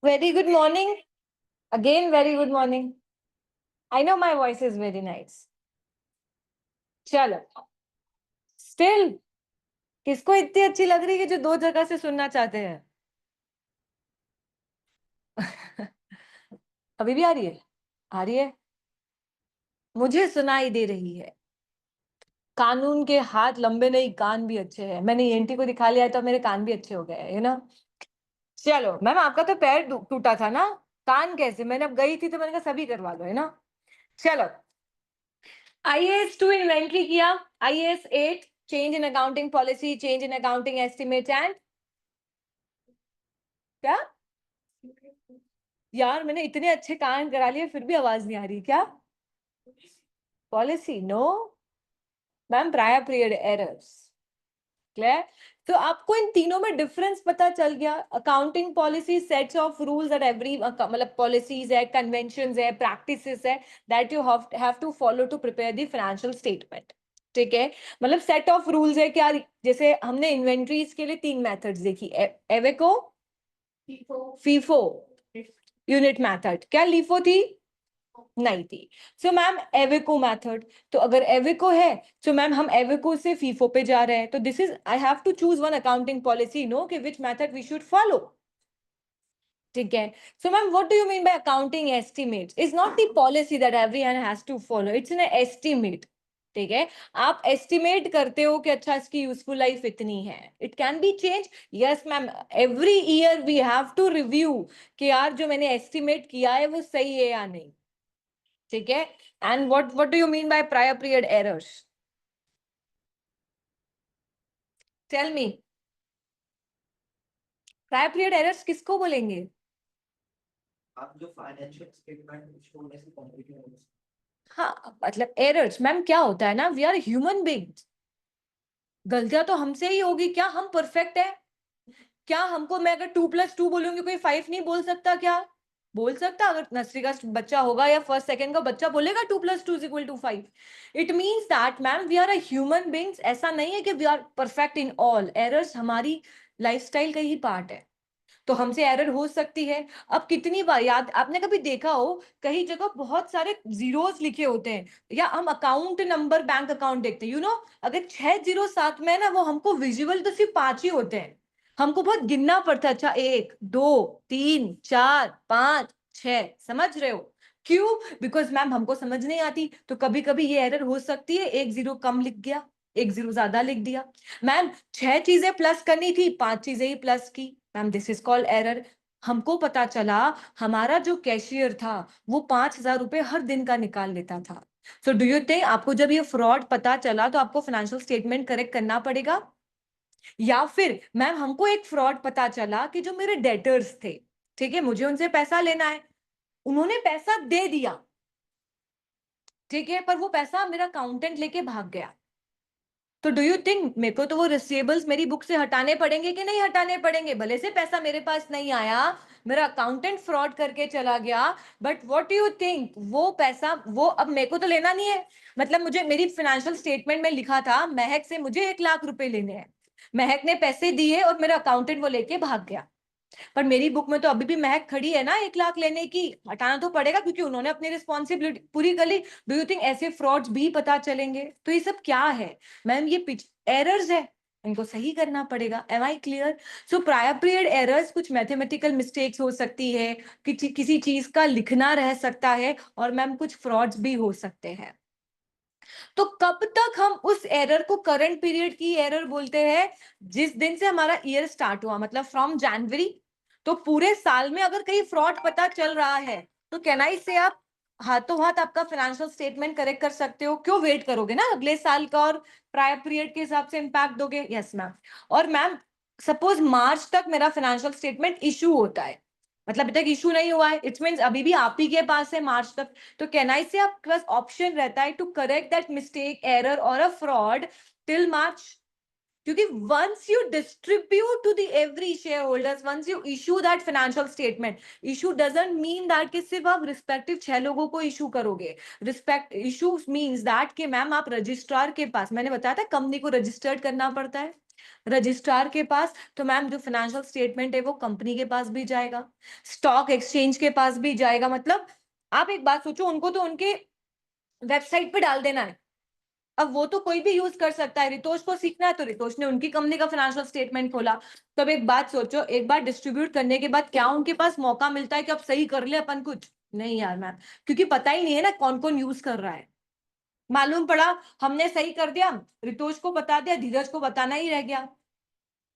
Very good morning. Again, very good morning. I know my voice is very nice. चलो, still किसको इतनी अच्छी लग रही है जो दो जगह से सुनना चाहते हैं? अभी भी आ रही है? आ रही है? मुझे सुनाई दे रही है। कानून के हाथ लंबे नहीं, कान भी अच्छे हैं। मैंने ईएनटी को दिखा लिया तो मेरे कान भी अच्छे हो गए है ना। चलो मैम, आपका तो पैर टूटा था ना, कान कैसे? मैंने अब गई थी तो मैंने कहा सभी करवा लो, है ना। चलो, आईएएस 2 इन्वेंट्री किया, IAS 8 change in accounting policy, change in accounting estimate and क्या? यार मैंने इतने अच्छे कान करा लिए फिर भी आवाज नहीं आ रही क्या? Policy no ma'am, prior period errors. Clear? तो आपको इन तीनों में डिफरेंस पता चल गया। Accounting policy sets of rules at every, मतलब पॉलिसीज है, कन्वेंशंस है, प्रैक्टिसेस है that you have to follow to prepare the financial statement. ठीक है, मतलब सेट ऑफ रूल्स है क्या? जैसे हमने इन्वेंट्रीज के लिए तीन मेथड्स देखी, एवेको, फीफो, यूनिट मेथड। क्या लीफो थी? नहीं थी। सो मैम एविको मेथड, तो अगर एविको है तो मैम हम एविको से फीफो पे जा रहे हैं, तो this is I have to choose one accounting policy, no कि which method we should follow. ठीक है, so ma'am what do you mean by accounting estimates? Is not the policy that everyone has to follow, it's an estimate. ठीक है, आप estimate करते हो कि अच्छा इसकी यूजफुल लाइफ इतनी है, it can be change. Yes ma'am, every year we have to review कि यार जो मैंने एस्टिमेट किया है वो सही है या नहीं। ठीक है, and what do you mean by prior period errors? Tell me, prior period errors किसको बोलेंगे? आप जो फाइनेंशियल स्टेटमेंट शो होने से कंप्लीट हो। हाँ, मतलब एरर्स मैम क्या होता है ना, वी आर ह्यूमन बीइंग्स, गलतियां तो हमसे ही होगी। क्या हम परफेक्ट है? क्या हमको, मैं अगर 2+2 बोलूंगी कोई 5 नहीं बोल सकता क्या? बोल सकता। अगर नर्सरी का बच्चा होगा या फर्स्ट सेकंड का बच्चा बोलेगा 2+2 = 5। It means that ma'am we are a human beings. ऐसा नहीं है कि we are perfect in all, errors हमारी लाइफस्टाइल का ही पार्ट है, तो हमसे एरर हो सकती है। अब कितनी बार, याद आपने कभी देखा हो कई जगह बहुत सारे जीरोस लिखे होते हैं, या हम अकाउंट नंबर बैंक अकाउंट देखते हैं, अगर 6 जीरो साथ में है ना, वो हमको विजुअल तो सिर्फ 5 ही होते हैं, हमको बहुत गिनना पड़ता है। अच्छा, 1 2 3 4 5 6, समझ रहे हो? क्यों? बिकॉज मैम हमको समझ नहीं आती, तो कभी कभी ये एरर हो सकती है, 1 जीरो कम लिख गया, 1 जीरो ज्यादा लिख दिया। मैम 6 चीजें प्लस करनी थी, 5 चीजें ही प्लस की, ma'am this is called error. हमको पता चला हमारा जो कैशियर था वो 5,000 रुपए हर दिन का निकाल लेता था। सो डू यू थिंक आपको जब ये फ्रॉड पता चला तो आपको फाइनेंशियल स्टेटमेंट करेक्ट करना पड़ेगा? या फिर मैम हमको एक फ्रॉड पता चला कि जो मेरे डेटर्स थे, ठीक है, मुझे उनसे पैसा लेना है, उन्होंने पैसा दे दिया, ठीक है, पर वो पैसा मेरा अकाउंटेंट लेके भाग गया, तो डू यू थिंक मेरे को तो वो रिसीवेबल्स मेरी बुक से हटाने पड़ेंगे कि नहीं हटाने पड़ेंगे? भले से पैसा मेरे पास नहीं आया, मेरा अकाउंटेंट फ्रॉड करके चला गया, but what do you think, वो पैसा वो अब मेरे को तो लेना नहीं है। मतलब मुझे मेरी फाइनेंशियल स्टेटमेंट में लिखा था महक से मुझे 1 लाख रुपए लेने हैं, महक ने पैसे दिए और मेरा अकाउंटेंट वो लेके भाग गया, पर मेरी बुक में तो अभी भी महक खड़ी है ना 1 लाख लेने की, हटाना तो पड़ेगा क्योंकि उन्होंने अपनी रिस्पॉन्सिबिलिटी पूरी कर ली। डू यू थिंक ऐसे फ्रॉड्स भी पता चलेंगे? तो ये सब क्या है मैम? ये एरर्स है, इनको सही करना पड़ेगा। Am I clear? So prior period errors कुछ मैथमेटिकल मिस्टेक्स हो सकती है, किसी चीज का लिखना रह सकता है, और मैम कुछ फ्रॉड्स भी हो सकते हैं। तो कब तक हम उस एरर को करंट पीरियड की एरर बोलते हैं? जिस दिन से हमारा ईयर स्टार्ट हुआ, मतलब फ्रॉम जनवरी, तो पूरे साल में अगर कहीं फ्रॉड पता चल रहा है तो कैन आई से आप हाथों हाथ आपका फाइनेंशियल स्टेटमेंट करेक्ट कर सकते हो। क्यों वेट करोगे ना अगले साल का और प्रायर पीरियड के हिसाब से इंपैक्ट दोगे? Yes ma'am. और मैम सपोज मार्च तक मेरा फाइनेंशियल स्टेटमेंट इशू होता है, मतलब अभी तक इशू नहीं हुआ है, इट्स मीन्स अभी भी आप ही के पास है मार्च तक, तो कैन आई से आपके पास ऑप्शन रहता है to correct that mistake, error और अ फ्रॉड टिल मार्च? क्योंकि once you distribute to the every shareholders, once you issue that financial statement, issue doesn't mean that कि सिर्फ आप रिस्पेक्टिव 6 लोगों को इशू करोगे। रिस्पेक्ट इशू मीन्स दैट कि मैम आप रजिस्ट्रार के पास, मैंने बताया था कंपनी को रजिस्टर्ड करना पड़ता है रजिस्ट्रार के पास, तो मैम जो फाइनेंशियल स्टेटमेंट है वो कंपनी के पास भी जाएगा, स्टॉक एक्सचेंज के पास भी जाएगा। मतलब आप एक बात सोचो, उनको तो उनके वेबसाइट पे डाल देना है, अब वो तो कोई भी यूज कर सकता है। रितोष को सीखना है तो रितोष ने उनकी कंपनी का फाइनेंशियल स्टेटमेंट खोला। तो अब एक बात सोचो, एक बार डिस्ट्रीब्यूट करने के बाद क्या उनके पास मौका मिलता है कि अब सही कर ले अपन कुछ? नहीं यार मैम, क्योंकि पता ही नहीं है ना कौन कौन यूज कर रहा है। मालूम पड़ा हमने सही कर दिया, रितोष को बता दिया, धीरज को बताना ही रह गया।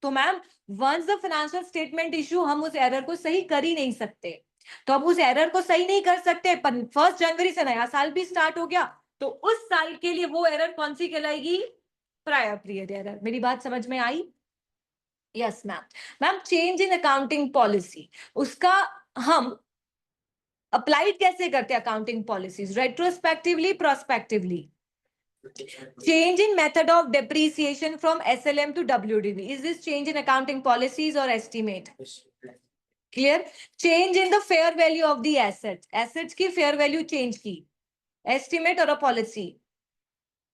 तो ma'am once the financial statement issue, हम उस एरर को सही कर ही नहीं सकते। तो अब उस एरर को सही नहीं कर सकते, पर 1 जनवरी से नया साल भी स्टार्ट हो गया, तो उस साल के लिए वो एरर कौन सी कहलाएगी? Prior period error. मेरी बात समझ में आई? Yes ma'am. Ma'am change in accounting policy, उसका हम अप्लाइड कैसे करते हैं accounting policies? Retrospectively, prospectively? Change in method of depreciation from SLM to WDV. Is this change in accounting policies or estimate? Clear? Change in the fair value of the assets. Assets की fair value change की. Estimate और a policy?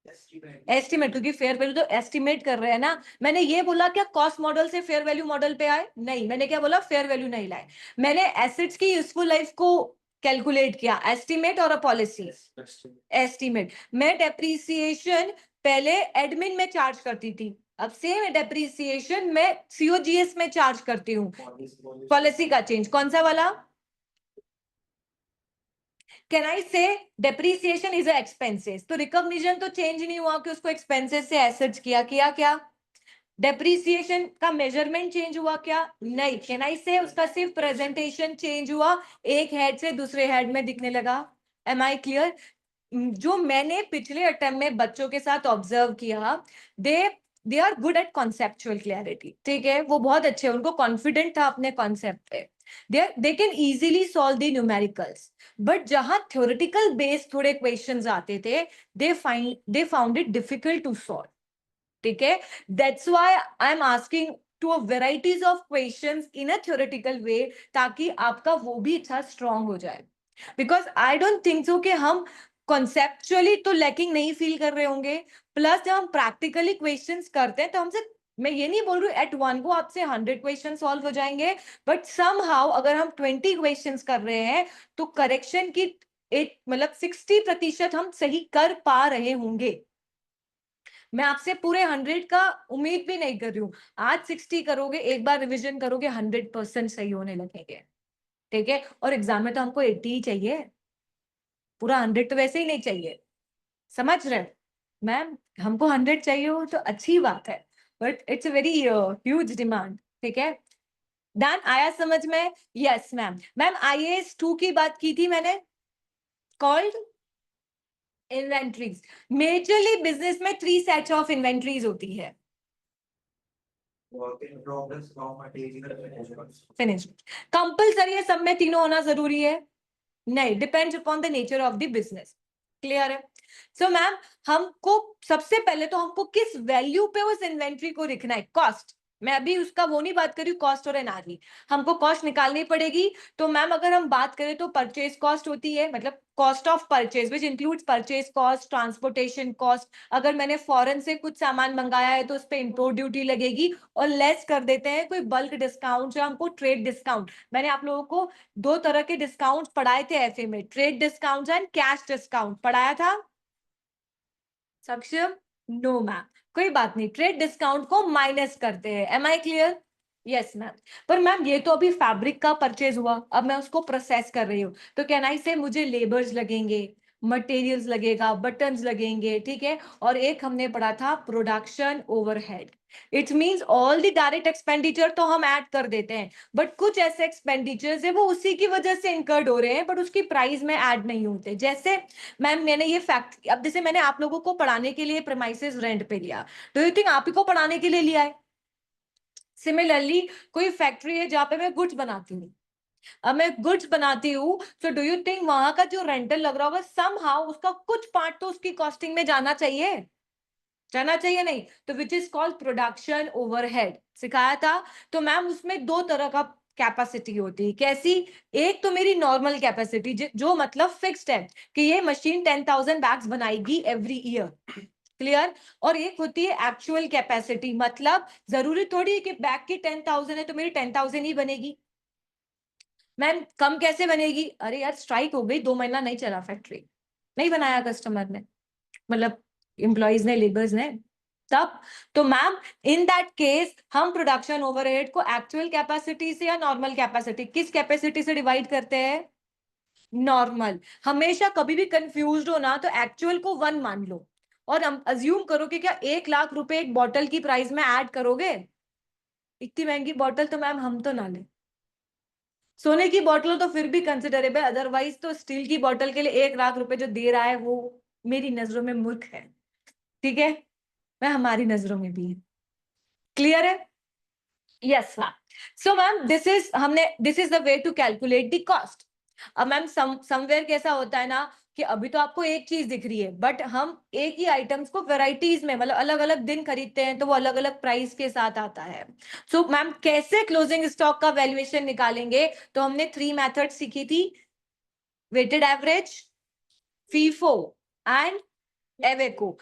Estimate, क्योंकि fair value तो estimate कर रहे हैं ना। मैंने ये बोला क्या कॉस्ट मॉडल से फेयर वैल्यू मॉडल पे आए? नहीं, मैंने क्या बोला? फेयर वैल्यू नहीं लाए, मैंने एसेट्स की यूजफुल लाइफ को कैलकुलेट किया। एस्टिमेट और पॉलिसी? एस्टिमेट। मैं डेप्रीसिएशन पहले एडमिन में चार्ज करती थी, अब सेम डेप्रीसिएशन मैं सीओजीएस में चार्ज करती हूँ। पॉलिसी का चेंज कौन सा वाला? कैन आई से डेप्रीसिएशन इज एक्सपेंसेस, तो रिकॉग्निशन तो चेंज नहीं हुआ कि उसको एक्सपेंसेस से एसेट्स किया क्या? डेप्रीसिएशन का मेजरमेंट चेंज हुआ क्या? नहीं। कैन आई से उसका सिर्फ प्रेजेंटेशन चेंज हुआ, एक हेड से दूसरे हेड में दिखने लगा। Am I clear? जो मैंने पिछले अटेम्प्ट में बच्चों के साथ ऑब्जर्व किया, they are good at conceptual clarity, ठीक है, वो बहुत अच्छे, उनको कॉन्फिडेंट था अपने कॉन्सेप्ट पे, they can easily solve the numericals. But जहां थ्योरेटिकल बेस्ड थोड़े क्वेश्चंस आते थे, they found it difficult to solve, ठीक है। That's why I am asking to a varieties of questions in a theoretical way, ताकि आपका वो भी अच्छा स्ट्रांग हो जाए। Because I don't think so कि हम कॉन्सेप्चुअली तो लैकिंग नहीं फील कर रहे होंगे, प्लस जब हम प्रैक्टिकली क्वेश्चंस करते हैं तो हमसे, मैं ये नहीं बोल रही हूँ एट वन को आपसे 100 क्वेश्चन सॉल्व हो जाएंगे, बट समहाउ अगर हम 20 क्वेश्चंस कर रहे हैं तो करेक्शन की एक मतलब 60% हम सही कर पा रहे होंगे। मैं आपसे पूरे 100 का उम्मीद भी नहीं कर रही हूँ, आज 60 करोगे, एक बार रिविजन करोगे, 100% सही होने लगेंगे, ठीक है। और एग्जाम में तो हमको 80 ही चाहिए, पूरा 100 तो वैसे ही नहीं चाहिए, समझ रहे? मैम हमको 100 चाहिए हो तो अच्छी बात है, but it's a very huge demand, ठीक है। डन, आया समझ में? Yes ma'am. मैम IAS 2 की बात की थी मैंने, कॉल्ड इन्वेंट्रीज। मेजरली बिजनेस में 3 सेट्स ऑफ इन्वेंट्रीज होती है। Work in progress, raw material, finished. Finish compulsory है, सब में तीनों होना जरूरी है? नहीं, depends upon the nature of the business. Clear है? सो मैम हमको सबसे पहले तो हमको किस वैल्यू पे उस इन्वेंट्री को लिखना है? कॉस्ट। मैं अभी उसका वो नहीं बात कर रही हूँ, कॉस्ट और एनआरवी, हमको कॉस्ट निकालनी पड़ेगी। तो मैम अगर हम बात करें तो परचेज कॉस्ट होती है, मतलब cost of purchase which includes purchase cost, transportation cost. अगर मैंने फॉरेन से कुछ सामान मंगाया है तो उस पर इंपोर्ट ड्यूटी लगेगी, और लेस कर देते हैं कोई बल्क डिस्काउंट या हमको ट्रेड डिस्काउंट। मैंने आप लोगों को 2 तरह के डिस्काउंट पढ़ाए थे एफए में, trade discount and cash discount पढ़ाया था सक्षम? नो मैम, कोई बात नहीं, ट्रेड डिस्काउंट को माइनस करते हैं। Am I clear? Yes ma'am. पर मैम ये तो अभी फैब्रिक का परचेज हुआ, अब मैं उसको प्रोसेस कर रही हूँ, तो कैन आई से मुझे लेबर्स लगेंगे, मटेरियल्स लगेगा, बटन्स लगेंगे, ठीक है। और एक हमने पढ़ा था production overhead, it means all the direct expenditure तो हम ऐड कर देते हैं, बट कुछ ऐसे एक्सपेंडिचर्स है वो उसी की वजह से इंकर्ड हो रहे हैं, बट उसकी प्राइस में ऐड नहीं होते। जैसे मैम मैंने ये फैक्ट, अब जैसे मैंने आप लोगों को पढ़ाने के लिए प्रेमाइसेस रेंट पे लिया, डू यू थिंक आप ही को पढ़ाने के लिए लिया है? सिमिलरली कोई फैक्ट्री है जहां पे मैं गुड्स बनाती हूँ, अब मैं गुड्स बनाती हूँ, तो डू यू थिंक वहां का जो रेंटल लग रहा होगा, समहाउ उसका कुछ पार्ट तो उसकी कॉस्टिंग में जाना चाहिए? जाना चाहिए नहीं, तो विच इज कॉल्ड प्रोडक्शन ओवरहेड सिखाया था। तो मैम उसमें दो तरह का कैपेसिटी होती है, कैसी? एक तो मेरी नॉर्मल कैपेसिटी जो मतलब फिक्स्ड है कि ये मशीन 10,000 बैग्स बनाएगी एवरी ईयर, क्लियर। और एक होती है एक्चुअल कैपेसिटी, मतलब जरूरी थोड़ी है कि बैग की 10,000 है तो मेरी 10,000 ही बनेगी। मैम कम कैसे बनेगी? अरे यार स्ट्राइक हो गई, 2 महीना नहीं चला फैक्ट्री, नहीं बनाया कस्टमर ने, मतलब एम्प्लॉइज ने, लेबर्स ने, तब। तो मैम इन दैट केस हम प्रोडक्शन ओवरहेड को एक्चुअल कैपेसिटी से या नॉर्मल कैपेसिटी, किस कैपेसिटी से डिवाइड करते हैं? नॉर्मल। हमेशा कभी भी कंफ्यूज हो ना तो एक्चुअल को 1 मान लो और हम अज्यूम करो कि क्या 1 लाख रुपए एक बॉटल की प्राइस में ऐड करोगे? इतनी महंगी बॉटल तो मैम हम तो ना ले। सोने की बॉटल तो फिर भी कंसिडरेबल, अदरवाइज तो स्टील की बॉटल के लिए 1 लाख रुपए जो दे रहा है वो मेरी नजरों में मूर्ख है, ठीक है? मैं हमारी नजरों में भी है, क्लियर है? Yes ma'am. So ma'am this is the way to calculate the cost. अब मैम समवेयर कैसा होता है ना कि अभी तो आपको एक चीज दिख रही है, बट हम एक ही आइटम्स को वेराइटीज में, मतलब अलग अलग दिन खरीदते हैं तो वो अलग अलग प्राइस के साथ आता है। सो मैम कैसे क्लोजिंग स्टॉक का वैल्यूएशन निकालेंगे? तो हमने 3 मेथड सीखी थी, weighted average, FIFO and AVCO.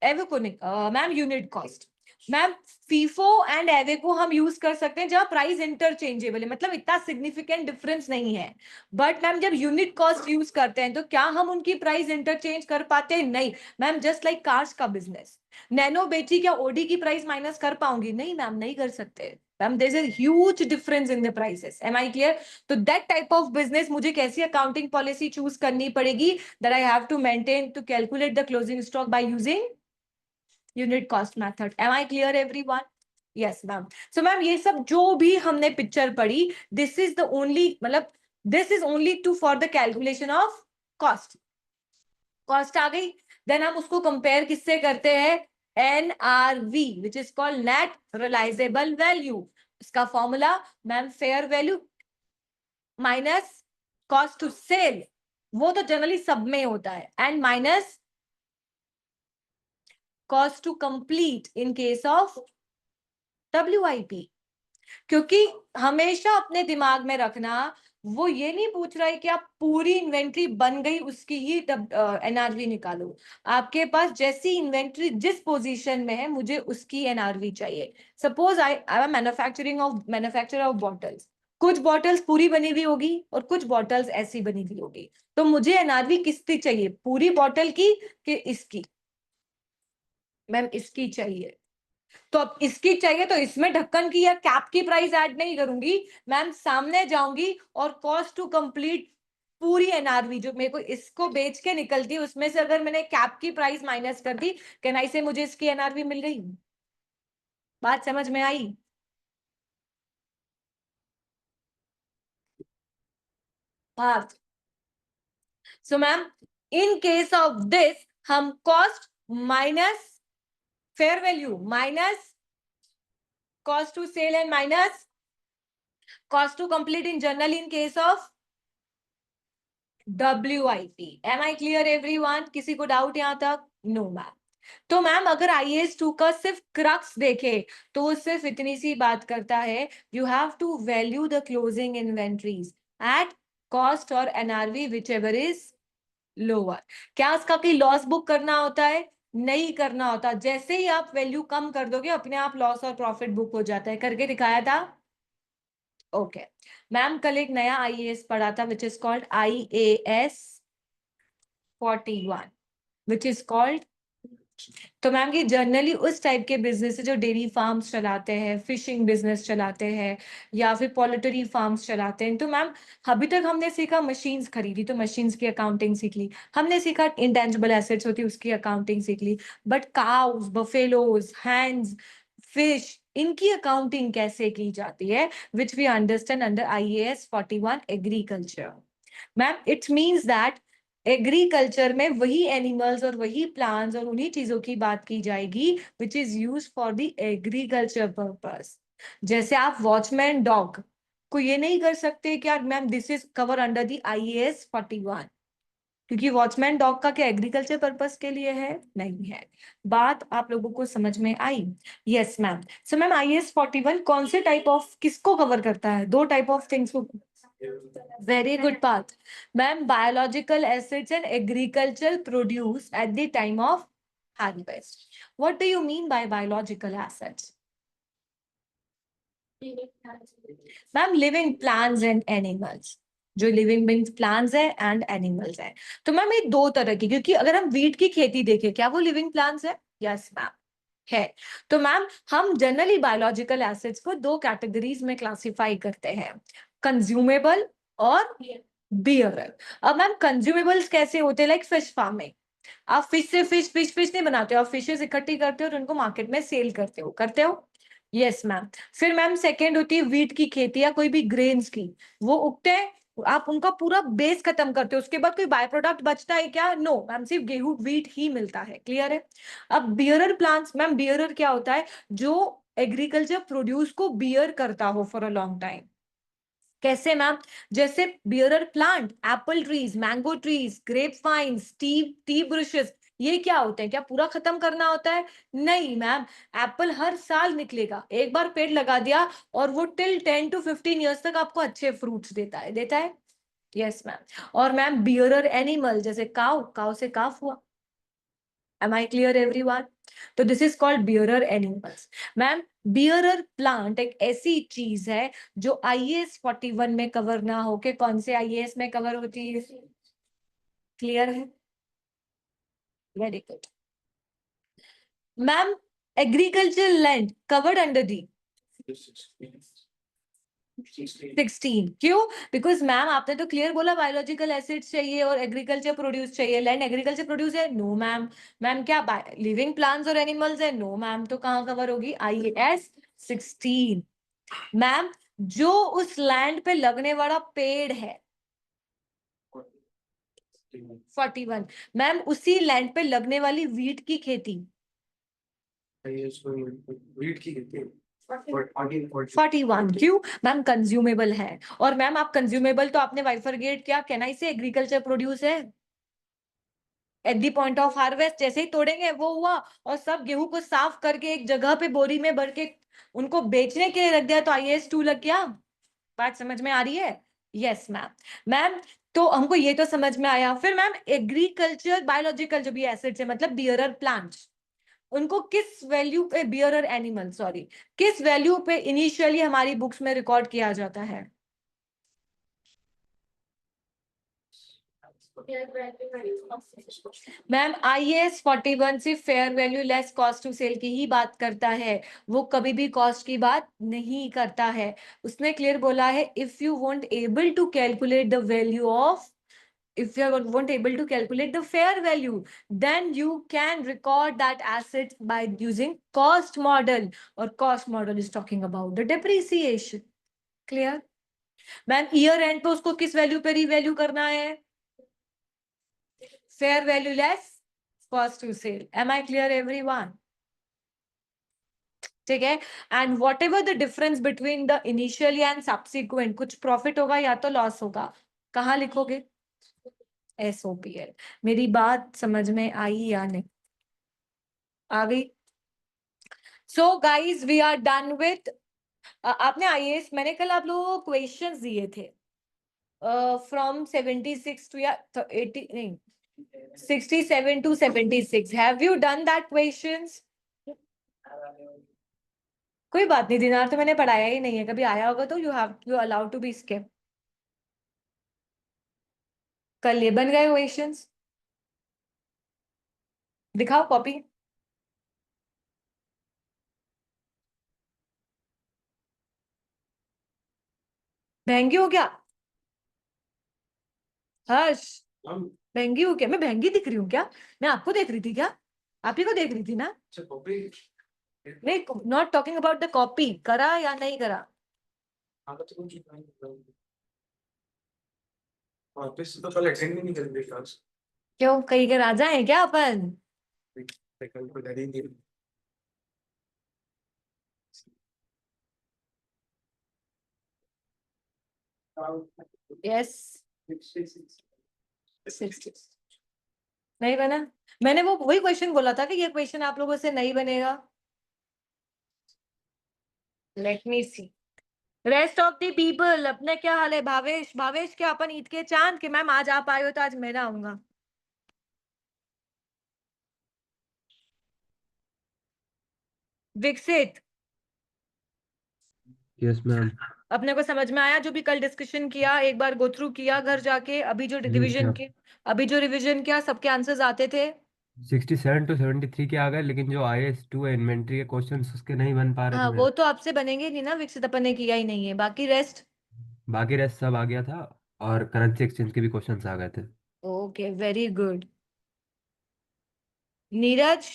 AVCO नहीं ma'am, unit cost. Ma'am FIFO and AVCO हम यूज कर सकते हैं जहां प्राइस इंटरचेंजेबल है, मतलब इतना सिग्निफिकेंट डिफरेंस नहीं है। बट मैम जब यूनिट कॉस्ट यूज करते हैं तो क्या हम उनकी प्राइस इंटरचेंज कर पाते हैं? नहीं मैम, जस्ट लाइक कार्स का बिजनेस, नैनो बेची, क्या ओडी की प्राइस माइनस कर पाऊंगी? नहीं मैम, नहीं कर सकते ma'am, there is a huge difference in the prices, am I clear? तो दैट टाइप ऑफ बिजनेस मुझे कैसी अकाउंटिंग पॉलिसी चूज करनी पड़ेगी? That I have to maintain to calculate the closing stock by using unit cost method. Am I clear everyone? Yes ma'am. So ma'am ये सब जो भी हमने पिक्चर पढ़ी, दिस इज द ओनली, मतलब this is only to for the calculation of cost. Cost आ गई, then हम उसको कंपेयर किससे करते हैं? NRV, which is called net realisable value. इसका formula ma'am fair value minus cost to sell, वो तो जनरली सब में होता है, and minus cost to complete in case of WIP। क्योंकि हमेशा अपने दिमाग में रखना, वो ये नहीं पूछ रहा है कि आप पूरी इन्वेंट्री बन गई उसकी ही एनआरवी निकालो। आपके पास जैसी इन्वेंट्री जिस पोजीशन में है मुझे उसकी एनआरवी चाहिए। Suppose I am manufacturer of bottles, कुछ बॉटल्स पूरी बनी हुई होगी और कुछ बॉटल्स ऐसी बनी हुई होगी, तो मुझे एनआरवी किसकी चाहिए? पूरी बॉटल की कि इसकी? मैम इसकी चाहिए। तो अब इसकी चाहिए तो इसमें ढक्कन की या कैप की प्राइस ऐड नहीं करूंगी मैम, सामने जाऊंगी और कॉस्ट टू कंप्लीट पूरी एनआरवी जो मेरे को इसको बेच के निकलती है उसमें से अगर मैंने कैप की प्राइस माइनस कर दी, कैन आई से मुझे इसकी एनआरवी मिल गई? बात समझ में आई? हाँ। So ma'am in case of this हम cost minus fair value minus cost to sell and minus cost to complete in general in case of WIP। Am I clear everyone? किसी को डाउट यहां तक? No ma'am. तो ma'am अगर IAS 2 का सिर्फ crux देखे तो वो सिर्फ इतनी सी बात करता है, you have to value the closing inventories at cost और NRV whichever is lower. क्या उसका कोई लॉस बुक करना होता है? नहीं करना होता। जैसे ही आप वैल्यू कम कर दोगे अपने आप लॉस और प्रॉफिट बुक हो जाता है, करके दिखाया था। ओके मैम, कल एक नया IAS पढ़ा था विच is called IAS 41, which is called, तो मैम ये जनरली उस टाइप के बिजनेस है जो डेयरी फार्म्स चलाते हैं, फिशिंग बिजनेस चलाते हैं या फिर पोल्ट्री फार्म्स चलाते हैं। तो मैम अभी तक हमने सीखा मशीन्स खरीदी तो मशीन्स की अकाउंटिंग सीख ली, हमने सीखा इंटेंजिबल एसेट्स होती है उसकी अकाउंटिंग सीख ली, but cows, buffaloes, hens, fish, इनकी अकाउंटिंग कैसे की जाती है, which we understand under IAS 41 agriculture. Ma'am it means that agriculture में वही एनिमल्स और वही प्लांट्स और उन्हीं चीजों की बात की जाएगी which is use for the agriculture purpose. जैसे आप वॉचमैन डॉग को ये नहीं कर सकते कि ma'am this is cover under the IAS 41, क्योंकि वॉचमैन डॉग का क्या एग्रीकल्चर पर्पस के लिए है? नहीं है। बात आप लोगों को समझ में आई? Yes ma'am. So ma'am IAS 41 कौन से टाइप ऑफ किसको कवर करता है? दो टाइप ऑफ थिंग्स को। वेरी गुड बात ma'am, biological acids and agriculture produce at the time of harvest. What do you mean bye biological acids? Ma'am living plants and animals, जो living beings plants है and animals है। तो ma'am ये दो तरह की, क्योंकि अगर हम वीट की खेती देखें, क्या वो लिविंग प्लांट्स है? यस मैम है। तो मैम हम जनरली बायोलॉजिकल एसिड्स को दो कैटेगरीज में क्लासिफाई करते हैं, कंज्यूमेबल और बियरर। अब मैम कंज्यूमेबल्स कैसे होते हैं? लाइक फिश फार्मिंग, आप फिश से फिश नहीं बनाते हो, आप फिशेस इकट्ठी करते हो और उनको मार्केट में सेल करते हो। Yes ma'am. फिर मैम सेकेंड होती है वीट की खेती या कोई भी ग्रेन्स की, वो उगते हैं, आप उनका पूरा बेस खत्म करते हो, उसके बाद कोई बाय प्रोडक्ट बचता है क्या? नो मैम, सिर्फ गेहूं वीट ही मिलता है। क्लियर है? अब बियरर प्लांट्स, मैम बियरर क्या होता है? जो एग्रीकल्चर प्रोड्यूस को बियर करता हो फॉर अ लॉन्ग टाइम। कैसे मैम? जैसे bearer plant, apple trees, mango trees, grape vines, tea bushes, ये क्या होते हैं? क्या पूरा खत्म करना होता है? नहीं मैम, एप्पल हर साल निकलेगा, एक बार पेड़ लगा दिया और वो टिल 10 to 15 years तक आपको अच्छे फ्रूट्स देता है। Yes ma'am. और मैम बियरर एनिमल, जैसे काउ से काफ हुआ। Am I clear everyone? तो this is called bearer animals. Ma'am bearer plant एक ऐसी चीज है जो IAS 41 में कवर ना होके कौन से IAS में कवर होती है? क्लियर है? Very good ma'am. Agriculture land covered under the 16, क्यों? बिकॉज मैम आपने तो क्लियर बोला बायोलॉजिकल एसिड्स चाहिए और एग्रीकल्चर प्रोड्यूस चाहिए, लैंड एग्रीकल्चर प्रोड्यूस है? No ma'am. मैम क्या लिविंग प्लांट्स और एनिमल्स है? No ma'am. तो कहाँ कवर होगी? IAS 16। मैम जो उस लैंड पे लगने वाला पेड़ है 41, मैम उसी लैंड पे लगने वाली वीट की खेती वीट की खेती 41, क्यों? मैम कंज्यूमेबल है। और मैम आप कंज्यूमेबल तो आपने बाइफरगेट किया, कहना इसे एग्रीकल्चर प्रोड्यूस है। At the point of harvest जैसे ही तोड़ेंगे वो हुआ, और सब गेहूं को साफ करके एक जगह पे बोरी में भर के उनको बेचने के लिए रख दिया, तो IAS 2 लग गया। बात समझ में आ रही है? Yes ma'am. मैम तो हमको ये तो समझ में आया। फिर मैम एग्रीकल्चर बायोलॉजिकल जो भी एसिड्स है, मतलब बियरर प्लांट्स, उनको किस वैल्यू पे, बियरर एनिमल सॉरी, किस वैल्यू पे इनिशियली हमारी बुक्स में रिकॉर्ड किया जाता है? मैम IAS 41 सिर्फ fair value less cost to sell की ही बात करता है, वो कभी भी कॉस्ट की बात नहीं करता है। उसने क्लियर बोला है, if you want able to calculate the value of, if you weren't able to calculate the fair value, then you can record that asset by using cost model, or cost model is talking about the depreciation. Clear? Ma'am year end पे उसको किस value पे revalue करना है? Fair value less cost to sell. Am I clear everyone? ठीक है। And whatever the difference between the initially and subsequent, कुछ profit होगा या तो लॉस होगा, कहाँ लिखोगे? SOPL। मेरी बात समझ में आई या नहीं? आ गई? So guys we are done with, आपने IAS, मैंने कल आप लोगों को क्वेश्चंस दिए थे फ्रॉम 76 टू या 80 नहीं 67 to 76, have you done that questions? कोई बात नहीं, दिनार तो मैंने पढ़ाया ही नहीं है, कभी आया होगा तो you allowed to be skip. कल ये बन गए क्वेश्चंस, दिखाओ कॉपी। महंगी हो क्या? हर्ष महंगी हो क्या? मैं महंगी दिख रही हूँ क्या? मैं आपको देख रही थी क्या? आप ही को देख रही थी ना? नहीं, not talking about the copy, करा या नहीं करा? वापस तो कल अटेंड नहीं कर क्लास, क्यों, कहीं के राजा हैं क्या अपन? कल को डर ही नहीं। यस 60। नहीं बना। मैंने वो वही क्वेश्चन बोला था कि ये क्वेश्चन आप लोगों से नहीं बनेगा। Let me see rest of the people, अपने क्या हाल है? भावेश, भावेश क्या अपन ईद के चांद के मैम आज आप आए हो तो आज मैं ना आऊंगा। विकसित, यस मैम। अपने को समझ में आया जो भी कल डिस्कशन किया? एक बार गो थ्रू किया घर जाके? अभी जो यस रिवीजन मैम। के अभी जो रिवीजन किया सबके आंसर्स आते थे? 67 to 73 के आ गए, लेकिन जो IS2 इन्वेंट्री के क्वेश्चंस उसके नहीं बन पा रहे हाँ थे वो मेरे। तो आपसे बनेंगे नहीं ना विकसित, अपन ने किया ही नहीं है। बाकी रेस्ट बाकी रेस्ट सब आ गया था, और करेंसी एक्सचेंज के भी क्वेश्चंस आ गए थे। Okay, very good. Neeraj,